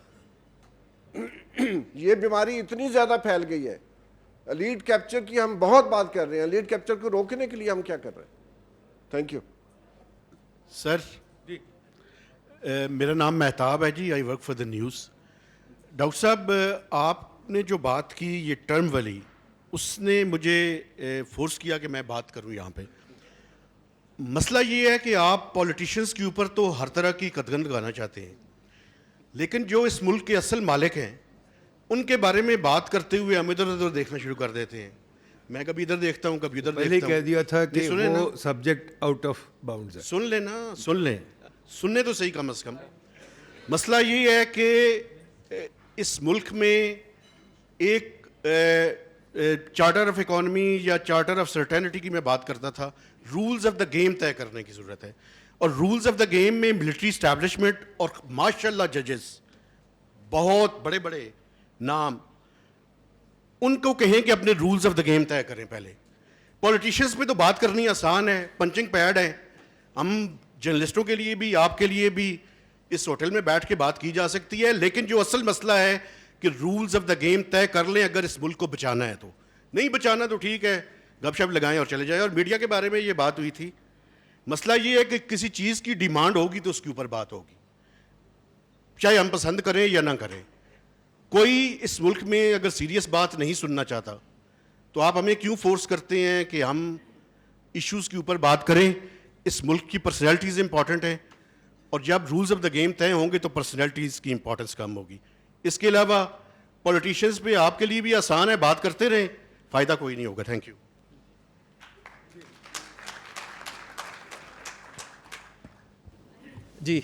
یہ بیماری اتنی زیادہ پھیل گئی ہے. لیڈ کیپچر کی ہم بہت بات کر رہے ہیں, لیڈ کیپچر کو روکنے کے لیے ہم کیا کر رہے ہیں. Thank you sir. میرا نام مہتاب ہے جی, I work for the news. Doctor صاحب, آپ نے جو بات کی یہ ٹرم والی, اس نے مجھے فورس کیا کہ میں بات کروں یہاں پہ. مسئلہ یہ ہے کہ آپ پولیٹیشنز کے اوپر تو ہر طرح کی قدغن لگانا چاہتے ہیں, لیکن جو اس ملک کے اصل مالک ہیں ان کے بارے میں بات کرتے ہوئے ہم ادھر ادھر دیکھنا شروع کر دیتے ہیں. میں کبھی ادھر دیکھتا ہوں, کبھی ادھر دیکھتا ہوں. پہلے کہہ دیا تھا کہ وہ سبجیکٹ آؤٹ آف باؤنڈز ہے. سن لیں نا, سن لیں, سننے تو صحیح کم از کم. مسئلہ یہ ہے کہ اس ملک میں ایک چارٹر آف اکانومی یا چارٹر آف سرٹینٹی کی میں بات کرتا تھا. رولز آف دا گیم طے کرنے کی ضرورت ہے, اور رولز آف دا گیم میں ملٹری اسٹیبلشمنٹ اور ماشاء اللہ ججز, بہت بڑے بڑے نام, ان کو کہیں کہ اپنے رولز آف دا گیم طے کریں. پہلے پولیٹیشینس پہ تو بات کرنی آسان ہے, پنچنگ پیڈ ہے. ہم جرنلسٹوں کے لیے بھی, آپ کے لیے بھی اس ہوٹل میں بیٹھ کے بات کی جا سکتی ہے, لیکن جو اصل مسئلہ ہے کہ رولز آف دا گیم طے کر لیں اگر اس ملک کو بچانا ہے. تو نہیں بچانا تو ٹھیک ہے, گپ شپ لگائیں اور چلے جائیں. اور میڈیا کے بارے میں یہ بات ہوئی تھی, مسئلہ یہ ہے کہ کسی چیز کی ڈیمانڈ ہوگی تو اس کے اوپر بات ہوگی, چاہے ہم پسند کریں یا نہ کریں. کوئی اس ملک میں اگر سیریس بات نہیں سننا چاہتا تو آپ ہمیں کیوں فورس کرتے ہیں کہ ہم ایشوز کے اوپر بات کریں. اس ملک کی پرسنالٹیز امپورٹنٹ ہیں, اور جب رولز آف دا گیم طے ہوں گے تو پرسنالٹیز کی امپورٹنس کم ہوگی. اس کے علاوہ پولیٹیشینز پہ آپ کے لیے بھی آسان ہے, بات کرتے رہیں, فائدہ کوئی نہیں ہوگا. Thank you. جی.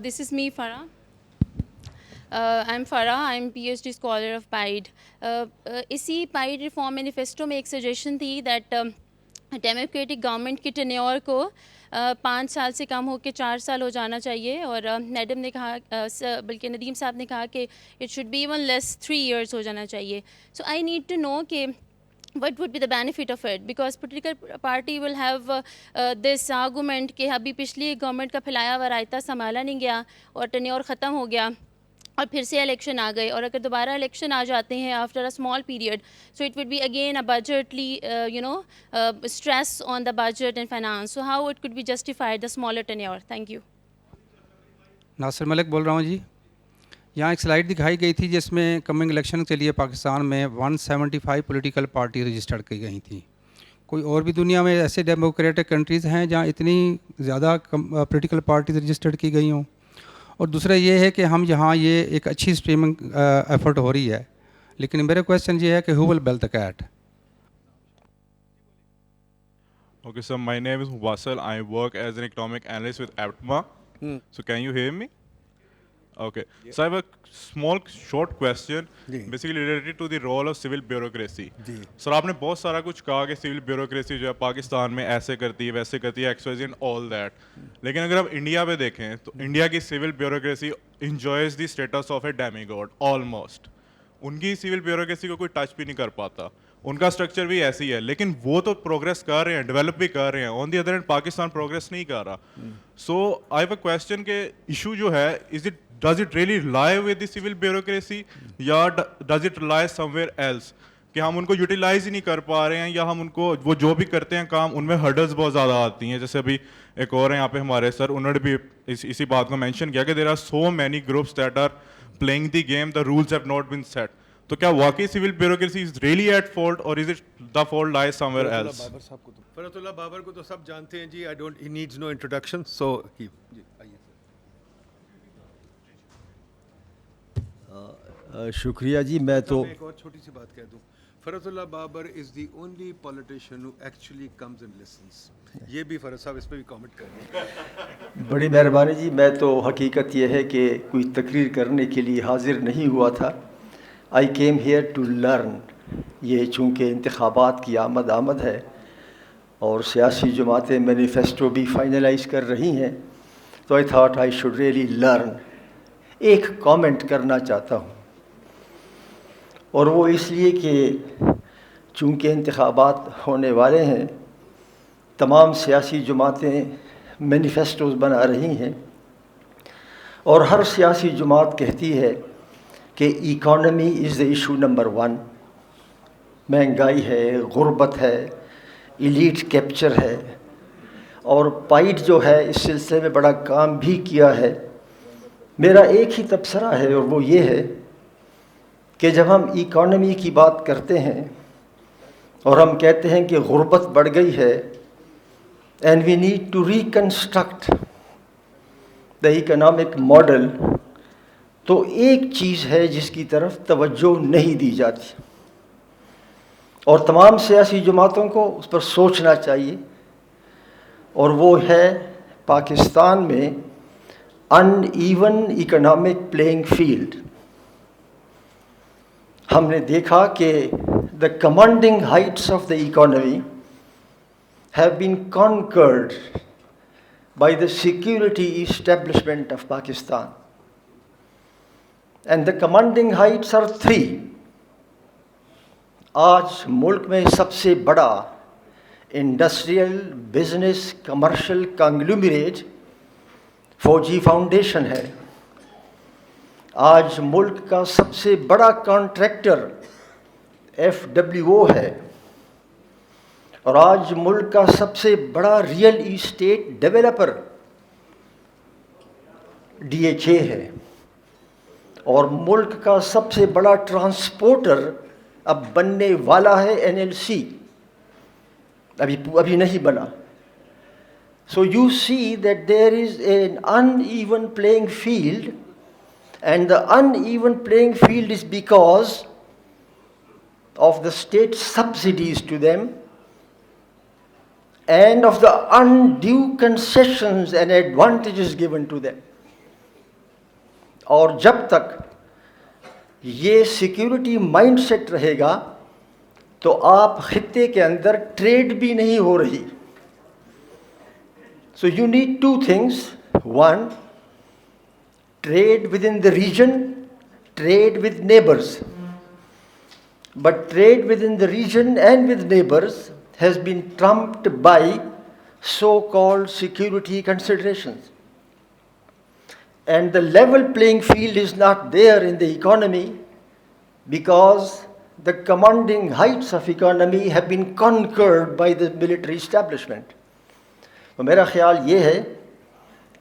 This is me, Farah. I'm Farah. I'm PhD scholar of PIDE. اسی PIDE Reform Manifesto میں ایک سجیشن تھی دیٹ ڈیموکریٹک گورنمنٹ کی ٹینیور کو 5 سال سے کم ہو کے 4 سال ہو جانا چاہیے, اور میڈم نے کہا, بلکہ ندیم صاحب نے کہا کہ it should be even less 3 years ہو جانا چاہیے. سو آئی نیڈ ٹو نو کہ what would be the benefit of it, because political party will have this argument کہ ابھی پچھلی گورنمنٹ کا پھیلایا ہوا رائتا سنبھالا نہیں گیا اور ٹینیور ختم ہو گیا اور پھر سے الیکشن آ گئے, اور اگر دوبارہ الیکشن آ جاتے ہیں after a small period, so it would be again a budgetary stress on the budget and finance. So how it could be justified the smaller tenure. Thank you. Nasir Malik بول رہا ہوں جی. یہاں ایک سلائڈ دکھائی گئی تھی جس میں کمنگ الیکشن کے لیے پاکستان میں 175 پولیٹیکل پارٹی رجسٹرڈ کی گئی تھیں. کوئی اور بھی دنیا میں ایسے ڈیموکریٹک کنٹریز ہیں جہاں اتنی زیادہ پولیٹیکل پارٹیز رجسٹرڈ کی گئی ہوں؟ اور دوسرا یہ ہے کہ ہم یہاں یہ ایک اچھی اسٹریمنگ ایفرٹ ہو رہی ہے, لیکن میرا کویشچن یہ ہے کہ who will bell the cat. Okay, so my name is Mubassal. I work as an economic analyst with APTMA. So can you hear me? Okay. So I have a small, short question, जी. basically related to the role of civil bureaucracy. जी. Sir, आपने बहुत सारा कुछ कहा कि civil bureaucracy जो है पाकिस्तान में ऐसे करती है, वैसे करती है, XYZ and all that. लेकिन अगर आप इंडिया पे देखें, तो इंडिया की civil bureaucracy enjoys the status of a demigod, almost. उनकी सिविल ब्यूरोक्रेसी को कोई टच भी नहीं कर पाता, उनका स्ट्रक्चर भी ऐसी है, लेकिन वो तो प्रोग्रेस कर रहे हैं, डेवलप भी कर रहे हैं. On the other hand Pakistan progress नहीं कर रहा. सो आई हैव अ क्वेश्चन के इशू जो है, does it really lie with the civil bureaucracy या does it lie somewhere else कि हम उनको यूटिलाइज ही नहीं कर पा रहे हैं, या हम उनको वो जो भी करते हैं काम उनमें हर्डल्स बहुत ज़्यादा आती हैं. जैसे अभी एक और हैं यहाँ पे हमारे सर, उन्होंने भी इसी बात को मेंशन किया कि there are so many groups that are playing the game, the rules have not been set. तो क्या वाकई civil bureaucracy is really at fault और is it the fault lies somewhere else? Farhatullah Babar को तो सब जानते हैं जी. I don't, he needs no introduction. So he शुक्रिया जी. मैं तो एक और छोटी सी बात कह दूं. Farhatullah Babar is the only politician who actually comes and listens. ये भी फरत साहब इस पे भी कमेंट कर दें. बड़ी मेहरबानी जी. मैं तो हकीकत यह है कि कोई तकरीर करने के लिए हाजिर नहीं हुआ था. आई केम हेयर टू लर्न. ये चूँकि इंतखाबात की आमद है और सियासी जमातें मैनिफेस्टो भी फाइनलाइज कर रही हैं, तो I thought I should really learn. एक कमेंट करना चाहता हूँ, और वो इसलिए कि चूँकि इंतखाबात होने वाले हैं, तमाम सियासी जमातें मैनिफेस्टोज़ बना रही हैं, और हर सियासी जमात कहती है कि economy is the issue number 1. महंगाई है, गुर्बत है, एलीट कैप्चर है. और पाइड जो है इस सिलसिले में बड़ा काम भी किया है. मेरा एक ही तबसरा है, और वो ये है कि जब हम इकॉनमी की बात करते हैं और हम कहते हैं कि गुर्बत बढ़ गई है and we need to reconstruct the economic model, तो एक चीज़ है जिसकी तरफ तवज्जो नहीं दी जाती, और तमाम सियासी जमातों को उस पर सोचना चाहिए, और वो है पाकिस्तान में अनइवन इकोनॉमिक प्लेइंग फील्ड. हमने देखा कि the commanding heights of the economy have been conquered by the security establishment of Pakistan, and the commanding heights are 3. आज मुल्क में सबसे बड़ा industrial, business, commercial conglomerate Fauji foundation है. आज मुल्क का सबसे बड़ा कॉन्ट्रैक्टर FWO है, और आज मुल्क का सबसे बड़ा रियल इस्टेट डेवलपर DHA है, और मुल्क का सबसे बड़ा ट्रांसपोर्टर अब बनने वाला है NLC, अभी नहीं बना. So you see that there is an uneven playing field, and the uneven playing field is because of the state subsidies to them and of the undue concessions and advantages given to them. और जब तक ये security mindset रहेगा तो आप खित्ते के अंदर ट्रेड भी नहीं हो रही. So you need 2 things. 1, trade within the region, trade with neighbors. But trade within the region and with neighbors has been trumped by so-called security considerations. And the level playing field is not there in the economy because the commanding heights of economy have been conquered by the military establishment. तो मेरा ख्याल ये है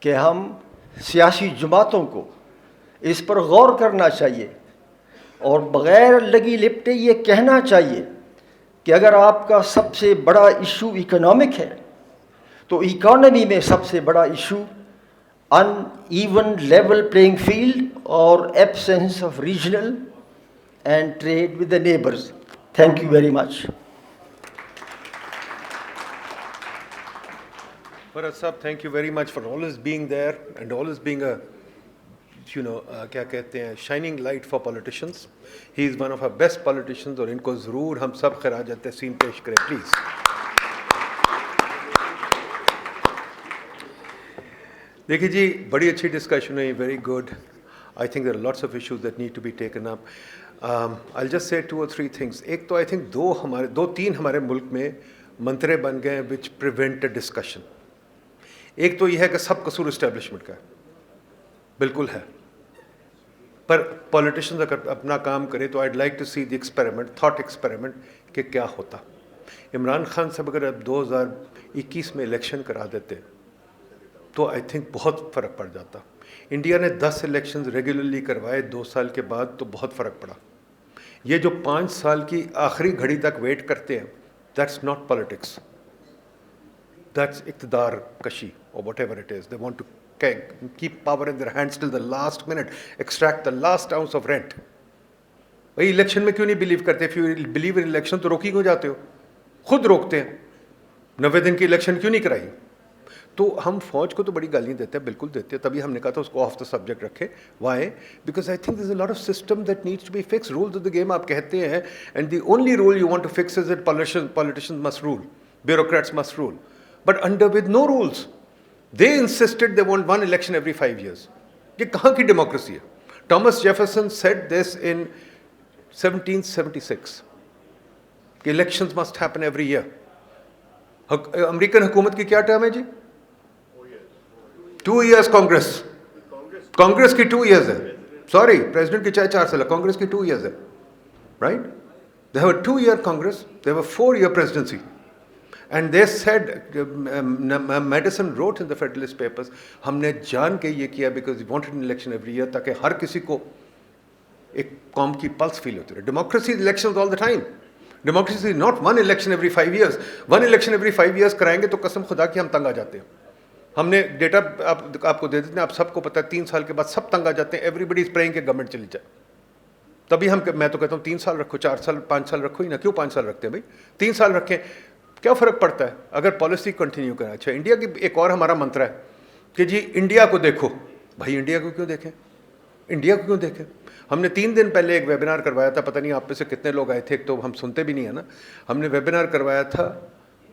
कि हम सियासी जमातों को इस पर गौर करना चाहिए और बग़ैर लगी लिपटे ये कहना चाहिए कि अगर आपका सबसे बड़ा इशू इकोनॉमिक है तो इकोनॉमी में सबसे बड़ा issue uneven level playing field और absence of regional and trade with the neighbours. Thank you very much. Farad Sahab, thank you very much for always being there and always being a کیا کہتے ہیں, shining light for politicians. He is one of our best politicians, اور ان کو ضرور ہم سب خراج تحسین پیش کریں پلیز. دیکھیے جی, بڑی اچھی ڈسکشن ہوئی, very good. I think there are lots of issues that need to be taken up. I'll just say 2 or 3 things. ایک تو I think 2-3 ہمارے ملک میں منترے بن گئے which prevent a discussion. ایک تو یہ ہے کہ سب قصور اسٹیبلشمنٹ کا ہے, بالکل ہے, پر پولیٹیشنز اگر اپنا کام کرے تو I'd like to see the experiment, thought experiment کہ کیا ہوتا. عمران خان صاحب اگر اب 2021 میں الیکشن کرا دیتے تو آئی تھنک بہت فرق پڑ جاتا. انڈیا نے 10 الیکشنز ریگولرلی کروائے 2 سال کے بعد تو بہت فرق پڑا. یہ جو 5 سال کی آخری گھڑی تک ویٹ کرتے ہیں, دیٹس ناٹ پالیٹکس, دیٹس اقتدار کشی اور whatever it is. They want to keep power in their hands till the last minute, extract the last ounce of rent. بھائی الیکشن میں کیوں نہیں بلیو کرتے؟ If you believe in election تو روکی کیوں جاتے ہو؟ خود روکتے ہیں. 90 دن کی الیکشن کیوں نہیں کرائی؟ تو ہم فوج کو تو بڑی گالیاں دیتے ہیں, بالکل دیتے ہیں, تبھی ہم نے کہا تھا اس کو آف دا سبجیکٹ رکھے. Why? Because I think there is a lot of system that needs to be fix. Rules of the game آپ کہتے ہیں, and the only rule you want to fix is that politicians must rule, bureaucrats must rule, but under with no rules. They instead they want 1 election every 5 years. یہ کہاں کی democracy ہے؟ Thomas Jefferson said this in 1776 کہ elections must happen every year. American حکومت کی کیا term ہے جی؟ 2 years Congress کی 2 years ہے. سوری, پریزیڈنٹ کی چاہے 4 سال ہے, کانگریس کی 2 years ہے, right. They have a 2-year Congress, they have a 4-year presidency. And they said, Madison wrote in the Federalist Papers, ہم نے جان کے یہ کیا because we wanted an election every year تاکہ ہر کسی کو ایک قوم کی پلس فیل ہوتی رہے. Democracy is elections all the time. Democracy is not 1 election every 5 years. 1 election every 5 years کرائیں گے تو قسم خدا کی ہم تنگ آ جاتے ہیں. ہم نے ڈیٹا آپ کو دے دیتے ہیں, آپ سب کو پتہ ہے 3 سال کے بعد سب تنگ آ جاتے ہیں. ایوری بڈی از پریئنگ کہ گورنمنٹ چلی جائے. تبھی میں تو کہتا ہوں 3 سال رکھو, 4 سال 5 سال رکھو ہی نا. کیوں 5 سال رکھتے ہیں بھائی؟ 3 سال رکھیں, کیا فرق پڑتا ہے اگر پالیسی کنٹینیو کرنا. اچھا, انڈیا کی ایک اور ہمارا منتر ہے کہ جی انڈیا کو دیکھو. بھائی انڈیا کو کیوں دیکھیں؟ انڈیا کو کیوں دیکھیں؟ ہم نے 3 دن پہلے ایک ویبینار کروایا تھا, پتہ نہیں آپ میں سے کتنے لوگ آئے تھے, ایک تو ہم سنتے بھی نہیں ہیں نا. ہم نے ویبینار کروایا تھا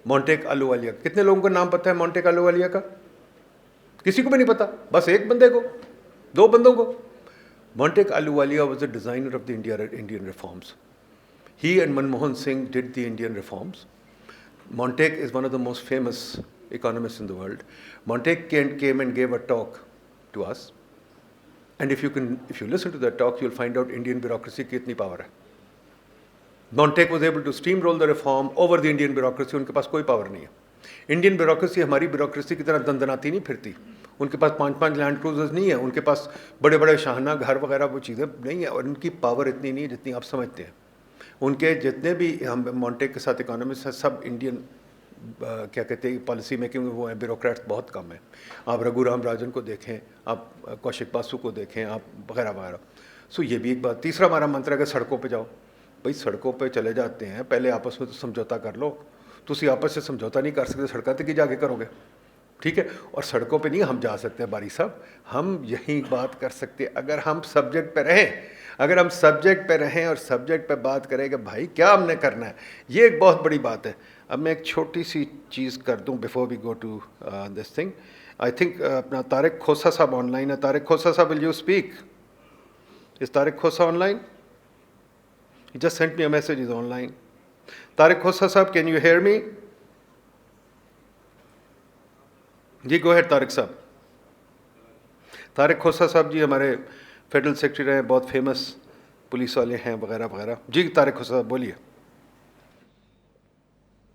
مونٹیک آلووالیہ. کتنے لوگوں کا نام پتہ ہے مونٹیک آلووالیہ کا؟ کسی کو بھی نہیں پتا, بس ایک بندے کو, 2 بندوں کو. Montek Ahluwalia was the designer of the Indian reforms. He and Manmohan Singh did the Indian reforms. Montek is one of the most famous economists in the world. Montek came and gave a talk to us. And if you listen to that talk, you'll find out Indian bureaucracy ki itni power hai. Montek was able to steamroll the reform over the Indian bureaucracy. Unke paas koi power nahi hai. Indian bureaucracy ہماری bureaucracy کی طرح دندناتی نہیں پھرتی. ان کے پاس 5 land cruisers نہیں ہیں, ان کے پاس بڑے بڑے شاہانہ گھر وغیرہ وہ چیزیں نہیں ہیں, اور ان کی پاور اتنی نہیں ہے جتنی آپ سمجھتے ہیں. ان کے جتنے بھی ہم مونٹیک کے ساتھ اکانومسٹ ہیں, سب انڈین کیا کہتے ہیں پالیسی میکنگ میں وہ ہیں, بیوروکریٹس بہت کم ہیں. آپ رگھو رام راجن کو دیکھیں, آپ کوشک باسو کو دیکھیں, آپ وغیرہ وغیرہ. سو یہ بھی ایک بات. تیسرا ہمارا منتر ہے کہ سڑکوں پہ جاؤ. بھائی سڑکوں پہ چلے جاتے ہیں, پہلے آپس میں تو سمجھوتا کر لو. تسی آپس سے سمجھوتا نہیں کر سکتے, سڑکوں تک ہی جا کے کرو گے, ٹھیک ہے. اور سڑکوں پہ نہیں ہم جا سکتے باری صاحب, ہم یہی بات کر سکتے اگر ہم سبجیکٹ پہ رہیں. اگر ہم سبجیکٹ پہ رہیں اور سبجیکٹ پہ بات کریں کہ بھائی کیا ہم نے کرنا ہے, یہ ایک بہت بڑی بات ہے. اب میں ایک چھوٹی سی چیز کر دوں before we go to this thing. I think اپنا طارق کھوسا صاحب آن لائن ہے. طارق کھوسا صاحب, will you speak? Is Tariq Khosa on line? He just sent me a message, he's online. Tariq Khosa sahab, can you hear me? G go ahead Tariq صاحب. طارق کھوسا صاحب جی ہمارے federal secretary رہے ہیں, بہت فیمس پولیس والے ہیں وغیرہ وغیرہ. جی طارق کھوسا صاحب بولیے.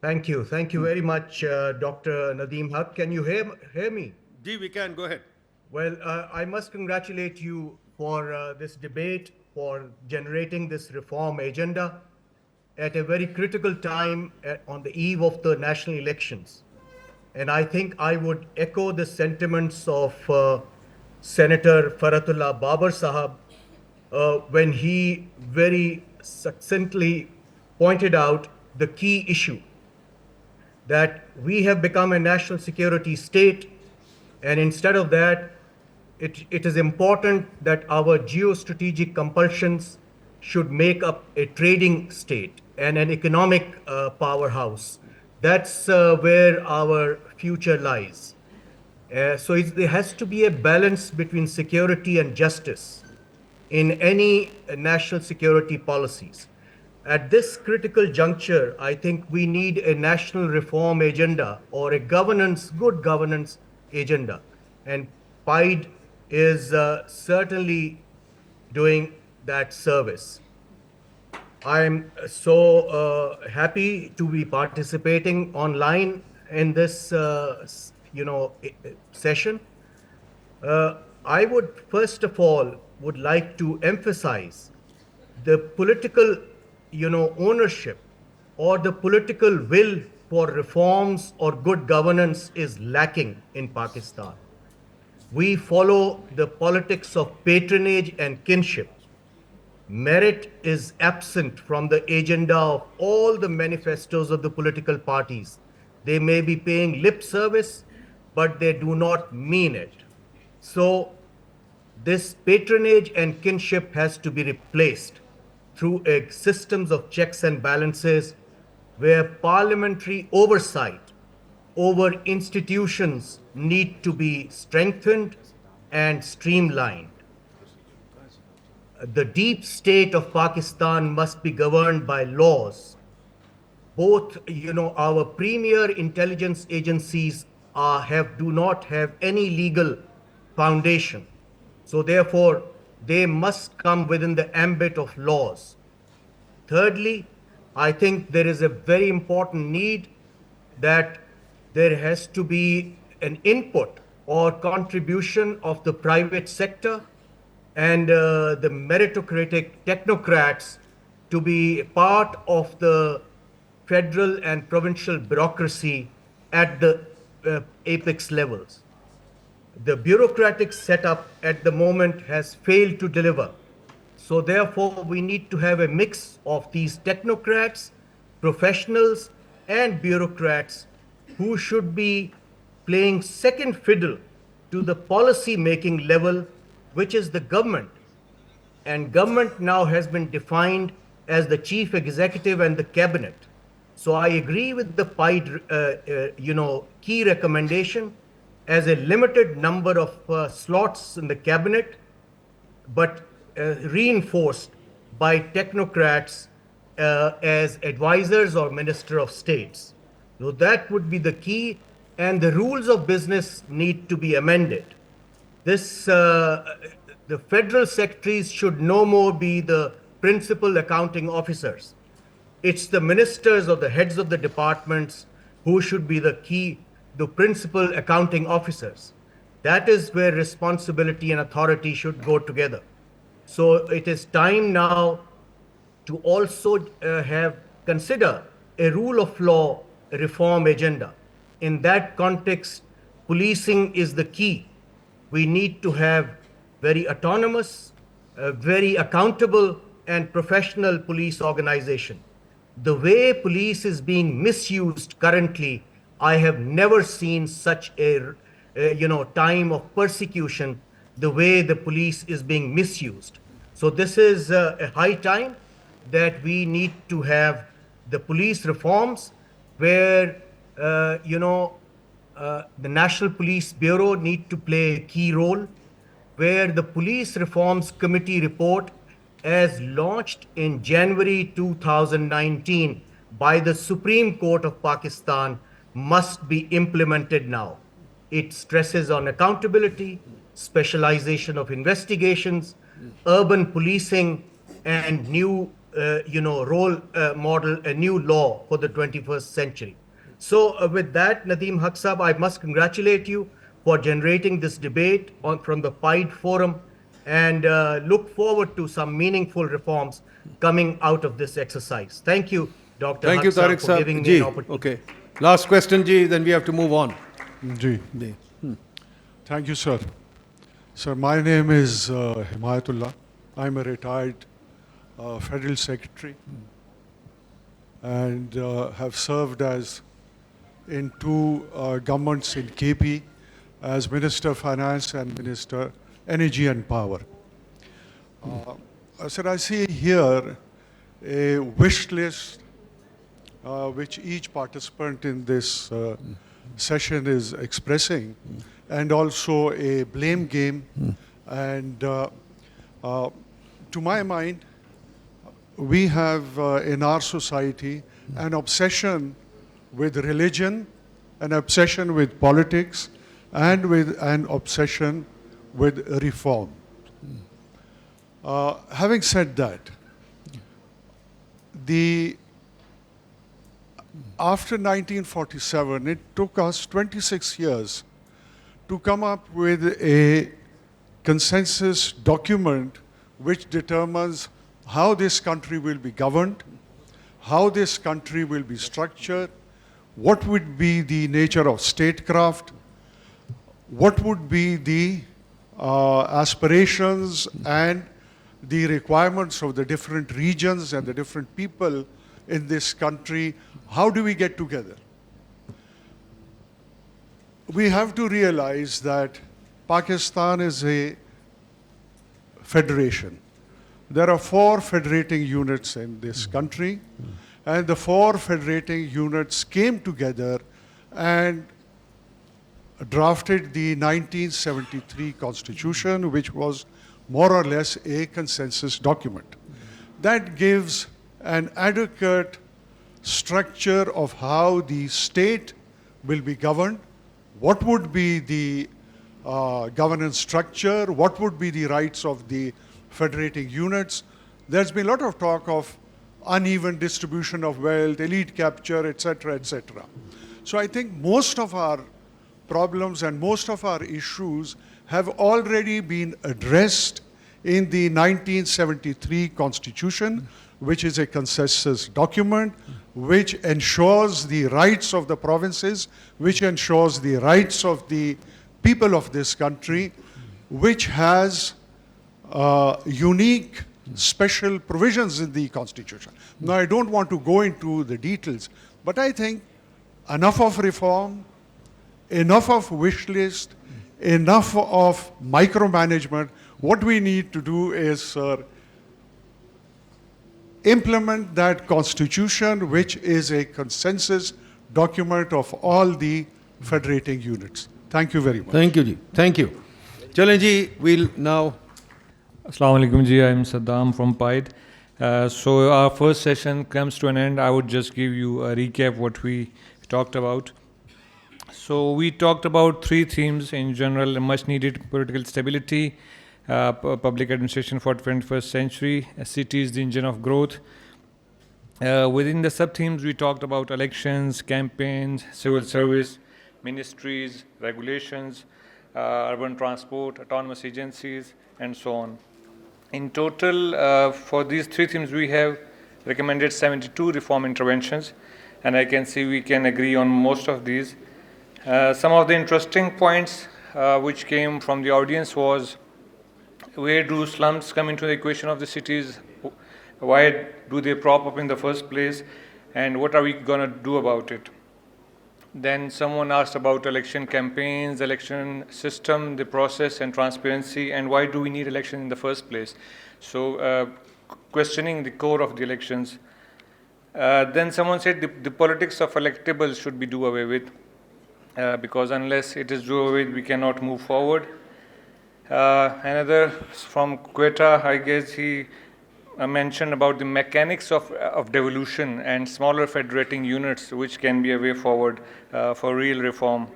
Thank you very much, Dr. Nadeem Haq. Can you hear me? G we can, go ahead. Well, I must congratulate you for this debate, for generating this reform agenda at a very critical time on the eve of the national elections. And I think I would echo the sentiments of Senator Faratullah Babar Sahab when he very succinctly pointed out the key issue that we have become a national security state, and instead of that, it is important that our geostrategic compulsions should make up a trading state and an economic powerhouse. That's where our future lies. There has to be a balance between security and justice in any national security policies. At this critical juncture, I think we need a national reform agenda or a good governance agenda. And PIDE is certainly doing that service. I'm so happy to be participating online in this, session. I would first of all would like to emphasize the political, ownership or the political will for reforms or good governance is lacking in Pakistan. We follow the politics of patronage and kinship. Merit is absent from the agenda of all the manifestos of the political parties. They may be paying lip service, but they do not mean it. So this patronage and kinship has to be replaced through systems of checks and balances where parliamentary oversight over institutions need to be strengthened and streamlined. The deep state of Pakistan must be governed by laws. Both, our premier intelligence agencies do not have any legal foundation. So therefore, they must come within the ambit of laws. Thirdly, I think there is a very important need that there has to be an input or contribution of the private sector and the meritocratic technocrats to be part of the federal and provincial bureaucracy at the apex levels. The bureaucratic setup at the moment has failed to deliver. So therefore, we need to have a mix of these technocrats, professionals, and bureaucrats who should be playing second fiddle to the policy making level, which is the government. And government now has been defined as the chief executive and the cabinet. So I agree with the PIDE, key recommendation as a limited number of slots in the cabinet, but reinforced by technocrats as advisors or minister of states. So that would be the key, and the rules of business need to be amended. The federal secretaries should no more be the principal accounting officers. It's the ministers or the heads of the departments who should be the principal accounting officers. That is where responsibility and authority should go together. So it is time now to also consider a rule of law reform agenda. In that context, policing is the key. We need to have very autonomous, very accountable and professional police organization. The way police is being misused currently, I have never seen such a time of persecution, the way the police is being misused. So this is a high time that we need to have the police reforms where, the National Police Bureau need to play a key role, where the Police Reforms Committee report as launched in January 2019 by the Supreme Court of Pakistan must be implemented now. It stresses on accountability, specialization of investigations, urban policing, and new role model, a new law for the 21st century. So with that, Nadeem Haq, I must congratulate you for generating this debate from the PIDE Forum, and look forward to some meaningful reforms coming out of this exercise. Thank you, Dr. Thank you, Haq, Tariq for giving me an opportunity. Okay. Last question, Ji, then we have to move on. Ji. Thank you, sir. Sir, my name is Himayatullah. I'm a retired federal secretary and have served in two governments in KP as Minister of Finance and Minister energy and power. Sir, I see here a wish list which each participant in this session is expressing, and also a blame game. And to my mind, we have in our society an obsession with religion, an obsession with politics, and with an obsession with reform. Having said that, after 1947, it took us 26 years to come up with a consensus document which determines how this country will be governed, how this country will be structured, what would be the nature of statecraft, what would be the aspirations and the requirements of the different regions and the different people in this country. How do we get together? We have to realize that Pakistan is a federation. There are 4 federating units in this country, and the 4 federating units came together and drafted the 1973 Constitution, which was more or less a consensus document. That gives an adequate structure of how the state will be governed, what would be the governance structure, what would be the rights of the federating units. There's been a lot of talk of uneven distribution of wealth, elite capture, etc., etc. So I think most of our problems and most of our issues have already been addressed in the 1973 Constitution, which is a consensus document, which ensures the rights of the provinces, which ensures the rights of the people of this country, which has unique special provisions in the Constitution. Now, I don't want to go into the details, but I think enough of reform, enough of wish list, enough of micromanagement. What we need to do is implement that Constitution, which is a consensus document of all the federating units. Thank you very much. Thank you, ji. Thank you. Chalen ji, we'll now. Assalamu alaikum ji, I'm Saddam from PIDE. So our first session comes to an end. I would just give you a recap what we talked about. So we talked about 3 themes in general: much needed political stability, public administration for 21st century, a city is the engine of growth. Within the sub-themes, we talked about elections, campaigns, civil service, ministries, regulations, urban transport, autonomous agencies, and so on. In total, for these 3 themes, we have recommended 72 reform interventions, and I can see we can agree on most of these. Some of the interesting points which came from the audience was, where do slums come into the equation of the cities? Why do they prop up in the first place? And what are we going to do about it? Then someone asked about election campaigns, election system, the process and transparency, and why do we need election in the first place? So questioning the core of the elections. Then someone said the politics of electables should be do away with, because unless it is do away with, we cannot move forward. Another from Quetta, I guess he mentioned about the mechanics of devolution and smaller federating units, which can be a way forward for real reform.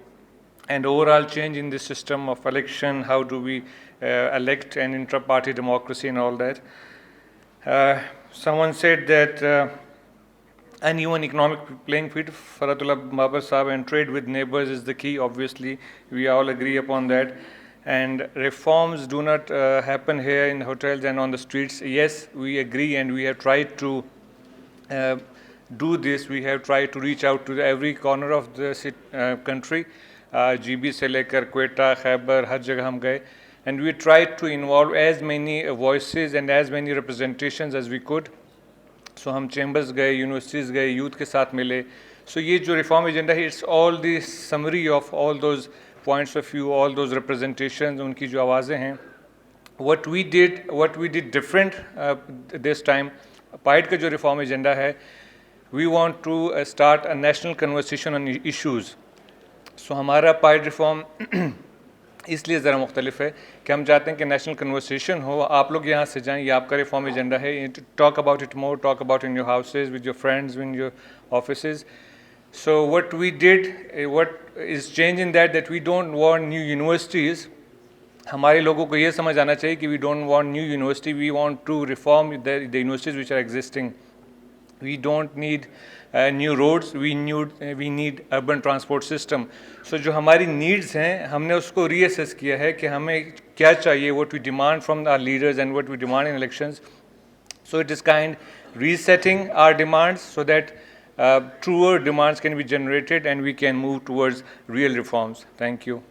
And overall change in the system of election, how do we elect an intra-party democracy and all that. Someone said that uneven economic playing field, Faratullah Babar Sahab, and trade with neighbors is the key, obviously. We all agree upon that. And reforms do not happen here in hotels and on the streets. Yes, we agree, and we have tried to do this. We have tried to reach out to every corner of the country. GB se lekar Quetta, Khyber, har jagah hum gaye. And we tried to involve as many voices and as many representations as we could. So hum chambers gaye, universities gaye, youth ke saath mile. So ye jo reform agenda hai, it's all the summary of all those points of view, all those representations, unki jo आवाज़ें हैं. what we did different this time, PIDE का जो reform agenda है, we want to start a national conversation on issues. So हमारा PIDE reform इसलिए ज़रा मुख्तलिफ है कि हम चाहते हैं कि नेशनल कन्वर्सेशन हो, आप लोग यहाँ से जाएं, ये आपका रिफॉर्म एजेंडा है, talk about it more, talk about in your houses with your friends, in your offices. So what we did, what is change in that we don't want new universities. हमारे लोगों को ये समझ आना चाहिए कि we don't want new university, we want to reform the universities which are existing. We don't need new roads, we need urban transport system. So जो हमारी needs हैं, हमने उसको reassess किया है कि हमें क्या चाहिए, what we demand from our leaders and what we demand in elections. So it is kind resetting our demands so that truer demands can be generated and we can move towards real reforms. Thank you.